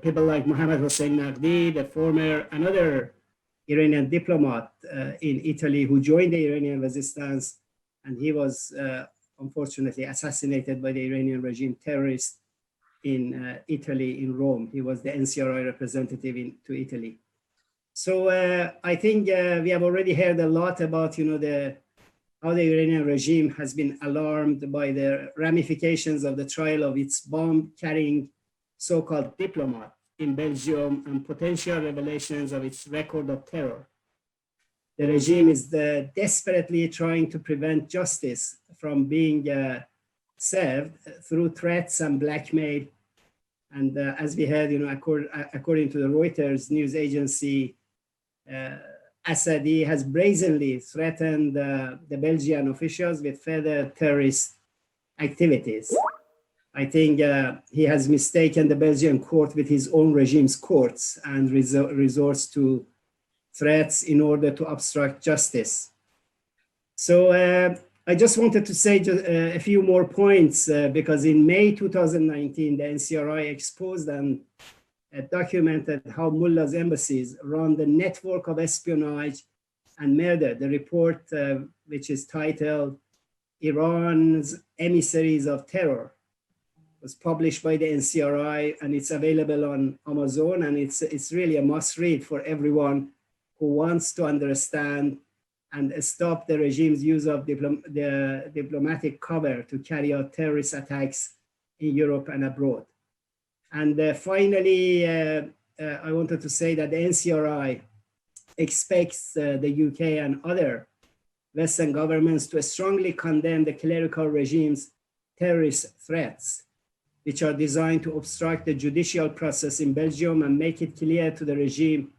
people like Mohammad Hossein Naqvi, another Iranian diplomat in Italy who joined the Iranian resistance and he was unfortunately assassinated by the Iranian regime terrorists in Italy, in Rome. He was the NCRI representative to Italy. So I think we have already heard a lot about, how the Iranian regime has been alarmed by the ramifications of the trial of its bomb-carrying so-called diplomat in Belgium and potential revelations of its record of terror. The regime is desperately trying to prevent justice from being served through threats and blackmail. And as we heard, according to the Reuters news agency, Assadi has brazenly threatened the Belgian officials with further terrorist activities. I think he has mistaken the Belgian court with his own regime's courts and resorts to threats in order to obstruct justice. So I just wanted to say a few more points because in May 2019, the NCRI exposed and documented how mullahs' embassies run the network of espionage and murder. The report, which is titled Iran's Emissaries of Terror, was published by the NCRI, and it's available on Amazon, and it's really a must read for everyone who wants to understand and stop the regime's use of the diplomatic cover to carry out terrorist attacks in Europe and abroad. And finally, I wanted to say that the NCRI expects the UK and other Western governments to strongly condemn the clerical regime's terrorist threats, which are designed to obstruct the judicial process in Belgium and make it clear to the regime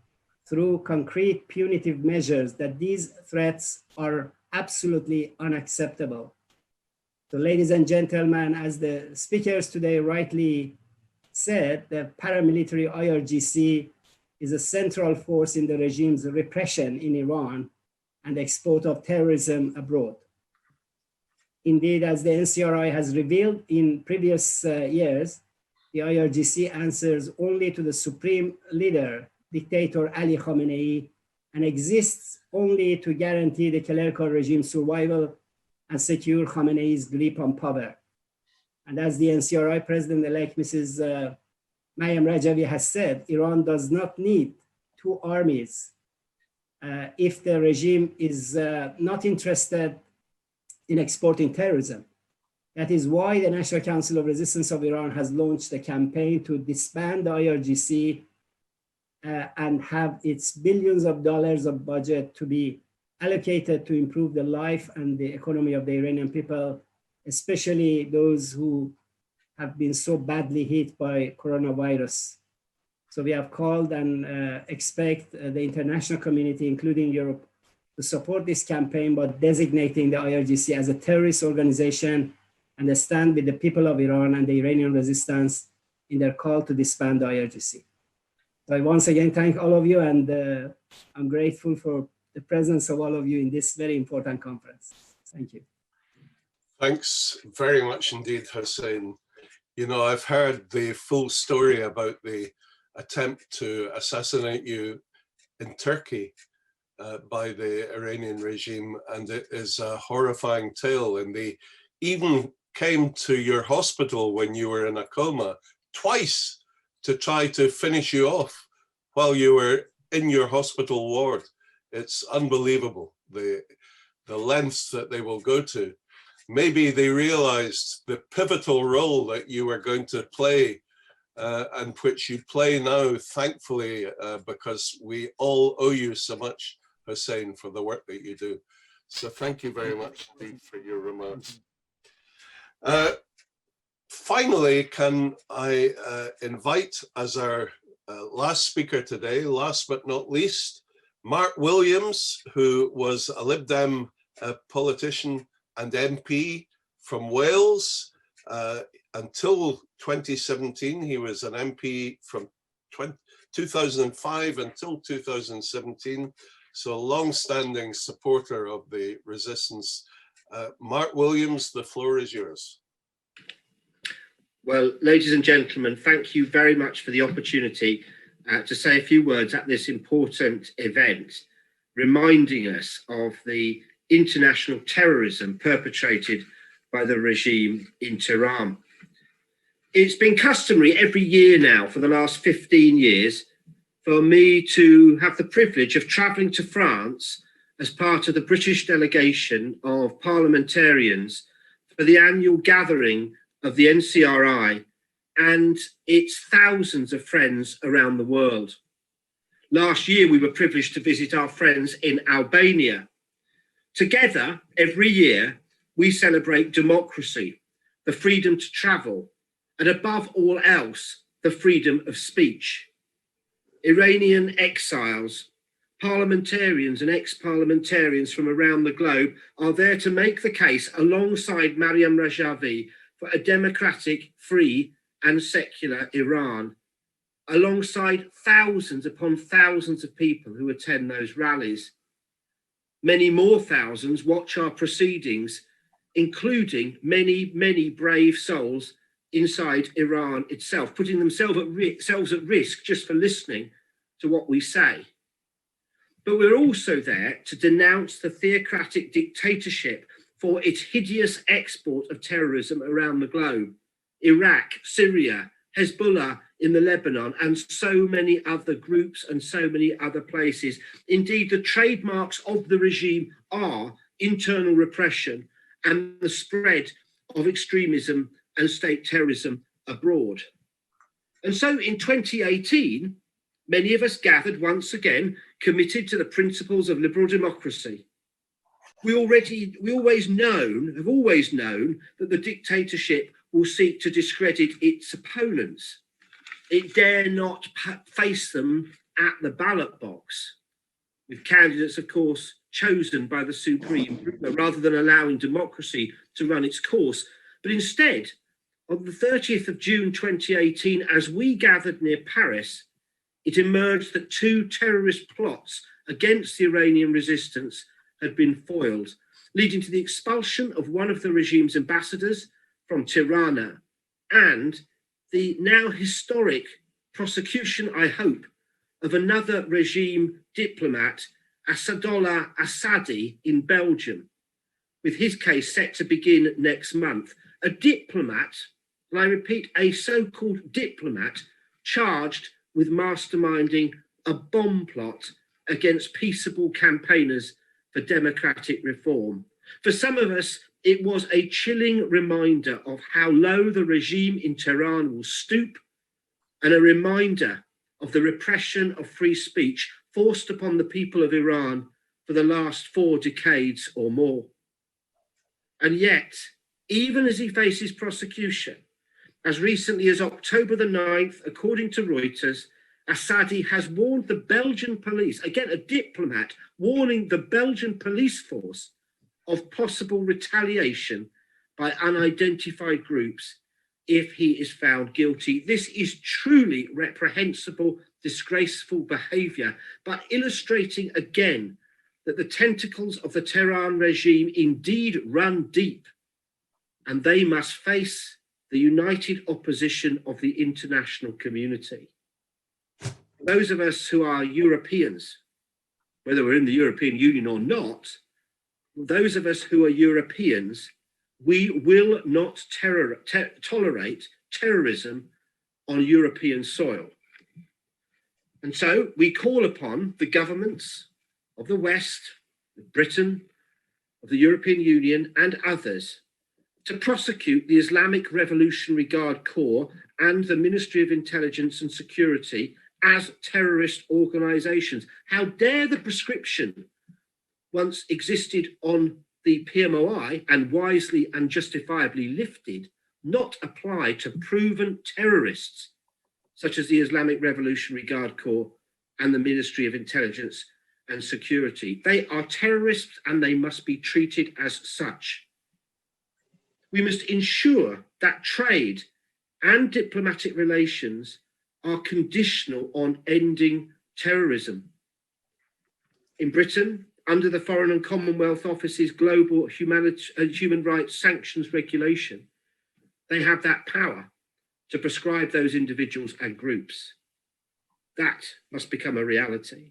through concrete punitive measures that these threats are absolutely unacceptable. So ladies and gentlemen, as the speakers today rightly said, the paramilitary IRGC is a central force in the regime's repression in Iran and export of terrorism abroad. Indeed, as the NCRI has revealed in previous years, the IRGC answers only to the supreme leader, dictator Ali Khamenei, and exists only to guarantee the clerical regime's survival and secure Khamenei's grip on power. And as the NCRI President-elect, Mrs. Mayam Rajavi has said, Iran does not need two armies if the regime is not interested in exporting terrorism. That is why the National Council of Resistance of Iran has launched a campaign to disband the IRGC and have its billions of dollars of budget to be allocated to improve the life and the economy of the Iranian people, especially those who have been so badly hit by coronavirus. So we have called and expect the international community, including Europe, to support this campaign by designating the IRGC as a terrorist organization and stand with the people of Iran and the Iranian resistance in their call to disband the IRGC. So I once again thank all of you, and I'm grateful for the presence of all of you in this very important conference. Thank you. Thanks very much indeed, Hussein. You know, I've heard the full story about the attempt to assassinate you in Turkey by the Iranian regime, and it is a horrifying tale. And they even came to your hospital when you were in a coma twice to try to finish you off while you were in your hospital ward. It's unbelievable, the lengths that they will go to. Maybe they realized the pivotal role that you were going to play and which you play now, thankfully, because we all owe you so much, Hussein, for the work that you do. So thank you very much indeed for your remarks. Finally, can I invite as our last speaker today, last but not least, Mark Williams, who was a Lib Dem politician and MP from Wales. Until 2017, he was an MP from 2005 until 2017, so a long-standing supporter of the resistance. Mark Williams, the floor is yours. Well, ladies and gentlemen, thank you very much for the opportunity to say a few words at this important event, reminding us of the international terrorism perpetrated by the regime in Tehran. It's been customary every year now for the last 15 years for me to have the privilege of travelling to France as part of the British delegation of parliamentarians for the annual gathering of the NCRI and its thousands of friends around the world. Last year, we were privileged to visit our friends in Albania. Together, every year, we celebrate democracy, the freedom to travel, and above all else, the freedom of speech. Iranian exiles, parliamentarians and ex-parliamentarians from around the globe are there to make the case alongside Maryam Rajavi for a democratic, free and secular Iran, alongside thousands upon thousands of people who attend those rallies. Many more thousands watch our proceedings, including many, many brave souls inside Iran itself, putting themselves at risk just for listening to what we say. But we're also there to denounce the theocratic dictatorship for its hideous export of terrorism around the globe. Iraq, Syria, Hezbollah in the Lebanon, and so many other groups and so many other places. Indeed, the trademarks of the regime are internal repression and the spread of extremism and state terrorism abroad. And so in 2018, many of us gathered once again, committed to the principles of liberal democracy. We have always known that the dictatorship will seek to discredit its opponents. It dare not face them at the ballot box, with candidates, of course, chosen by the Supreme, rather than allowing democracy to run its course. But instead, on the 30th of June 2018, as we gathered near Paris, it emerged that 2 terrorist plots against the Iranian resistance had been foiled, leading to the expulsion of one of the regime's ambassadors from Tirana and the now historic prosecution, I hope, of another regime diplomat, Assadollah Assadi in Belgium, with his case set to begin next month. A diplomat, and I repeat, a so-called diplomat charged with masterminding a bomb plot against peaceable campaigners for democratic reform. For some of us, it was a chilling reminder of how low the regime in Tehran will stoop, and a reminder of the repression of free speech forced upon the people of Iran for the last 4 decades or more. And yet, even as he faces prosecution, as recently as October the 9th, according to Reuters, Assadi has warned the Belgian police, again a diplomat, warning the Belgian police force of possible retaliation by unidentified groups if he is found guilty. This is truly reprehensible, disgraceful behaviour, but illustrating again that the tentacles of the Tehran regime indeed run deep, and they must face the united opposition of the international community. Those of us who are Europeans, whether we're in the European Union or not, those of us who are Europeans, we will not tolerate terrorism on European soil. And so we call upon the governments of the West, of Britain, of the European Union and others to prosecute the Islamic Revolutionary Guard Corps and the Ministry of Intelligence and Security as terrorist organisations. How dare the prescription once existed on the PMOI and wisely and justifiably lifted not apply to proven terrorists such as the Islamic Revolutionary Guard Corps and the Ministry of Intelligence and Security. They are terrorists and they must be treated as such. We must ensure that trade and diplomatic relations are conditional on ending terrorism. In Britain, under the Foreign and Commonwealth Office's Global Human Rights Sanctions Regulation, they have that power to prescribe those individuals and groups. That must become a reality.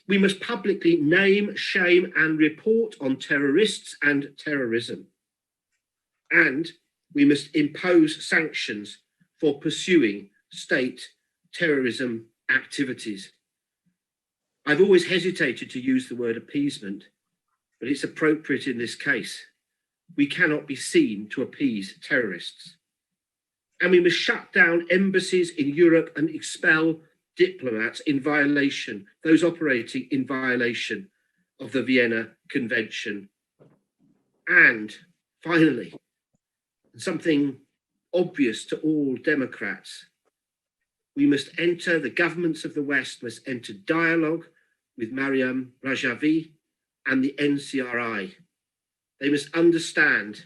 We must publicly name, shame, and report on terrorists and terrorism. And we must impose sanctions for pursuing state terrorism activities. I've always hesitated to use the word appeasement, but it's appropriate in this case. We cannot be seen to appease terrorists. And we must shut down embassies in Europe and expel diplomats in violation, those operating in violation of the Vienna Convention. And finally, something obvious to all Democrats, the governments of the West must enter dialogue with Maryam Rajavi and the NCRI. They must understand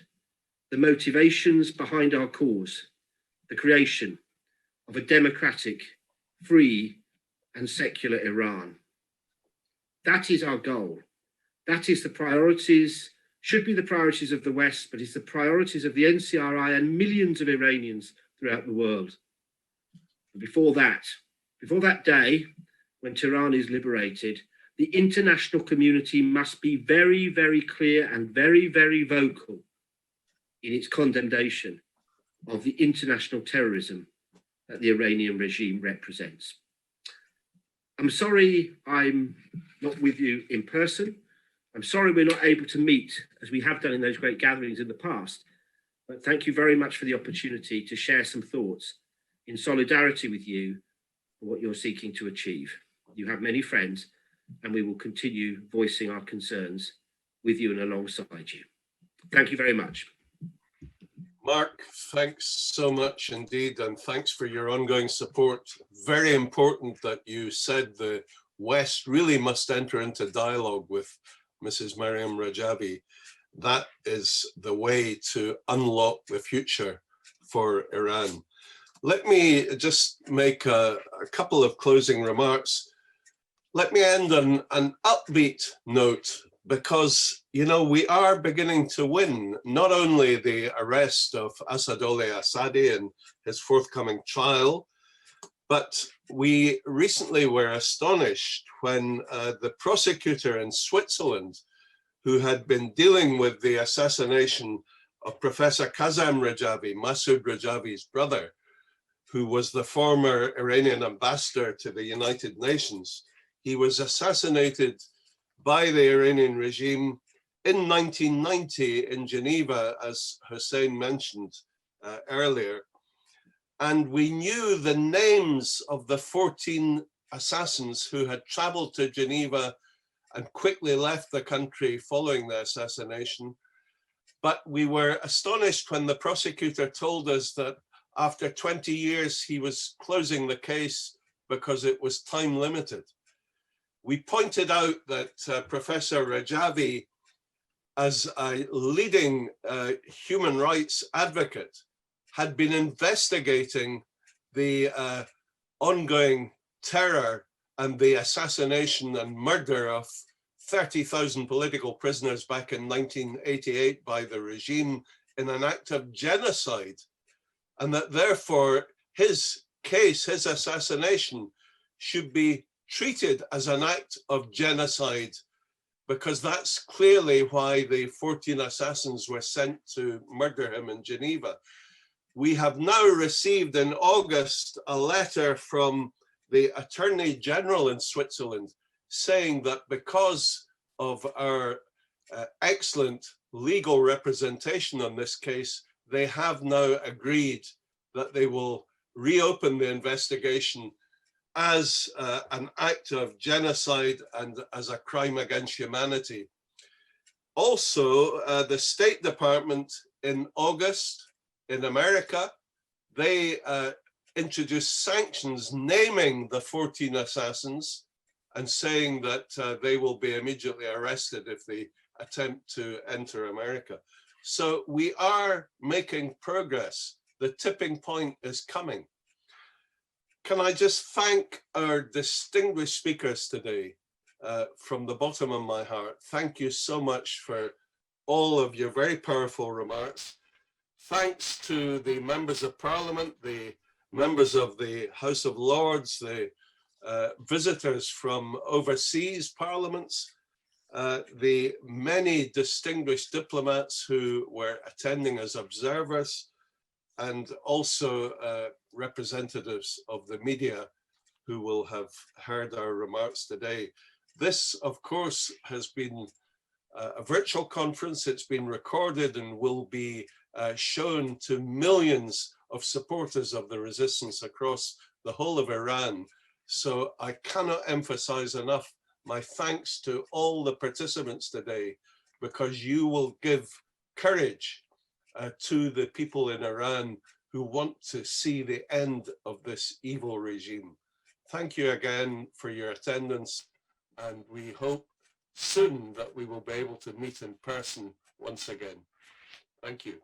the motivations behind our cause, the creation of a democratic, free and secular Iran. That is our goal. That is the priorities, should be the priorities of the West, but it's the priorities of the NCRI and millions of Iranians throughout the world. And before that day, when Tehran is liberated, the international community must be very, very clear and very, very vocal in its condemnation of the international terrorism that the Iranian regime represents. I'm sorry I'm not with you in person. I'm sorry we're not able to meet as we have done in those great gatherings in the past, but thank you very much for the opportunity to share some thoughts in solidarity with you for what you're seeking to achieve. You have many friends, and we will continue voicing our concerns with you and alongside you. Thank you very much. Mark, thanks so much indeed, and thanks for your ongoing support. Very important that you said the West really must enter into dialogue with Mrs. Maryam Rajavi. That is the way to unlock the future for Iran. Let me just make a couple of closing remarks. Let me end on an upbeat note, because, you know, we are beginning to win, not only the arrest of Assadollah Assadi and his forthcoming trial, but we recently were astonished when the prosecutor in Switzerland, who had been dealing with the assassination of Professor Kazem Rajavi, Masoud Rajavi's brother, who was the former Iranian ambassador to the United Nations. He was assassinated by the Iranian regime in 1990 in Geneva, as Hussein mentioned earlier. And we knew the names of the 14 assassins who had traveled to Geneva and quickly left the country following the assassination. But we were astonished when the prosecutor told us that after 20 years, he was closing the case because it was time limited. We pointed out that Professor Rajavi, as a leading human rights advocate, had been investigating the ongoing terror and the assassination and murder of 30,000 political prisoners back in 1988 by the regime in an act of genocide, and that therefore his case, his assassination, should be treated as an act of genocide, because that's clearly why the 14 assassins were sent to murder him in Geneva. We have now received in August a letter from the Attorney General in Switzerland saying that because of our excellent legal representation on this case, they have now agreed that they will reopen the investigation as an act of genocide and as a crime against humanity. Also, the State Department in August in America, they introduced sanctions naming the 14 assassins and saying that they will be immediately arrested if they attempt to enter America. So we are making progress. The tipping point is coming. Can I just thank our distinguished speakers today from the bottom of my heart. Thank you so much for all of your very powerful remarks. Thanks to the members of Parliament, the members of the House of Lords, the visitors from overseas parliaments, the many distinguished diplomats who were attending as observers, and also representatives of the media who will have heard our remarks today. This, of course, has been a virtual conference. It's been recorded and will be shown to millions of supporters of the resistance across the whole of Iran. So I cannot emphasize enough my thanks to all the participants today, because you will give courage to the people in Iran who want to see the end of this evil regime. Thank you again for your attendance, and we hope soon that we will be able to meet in person once again. Thank you.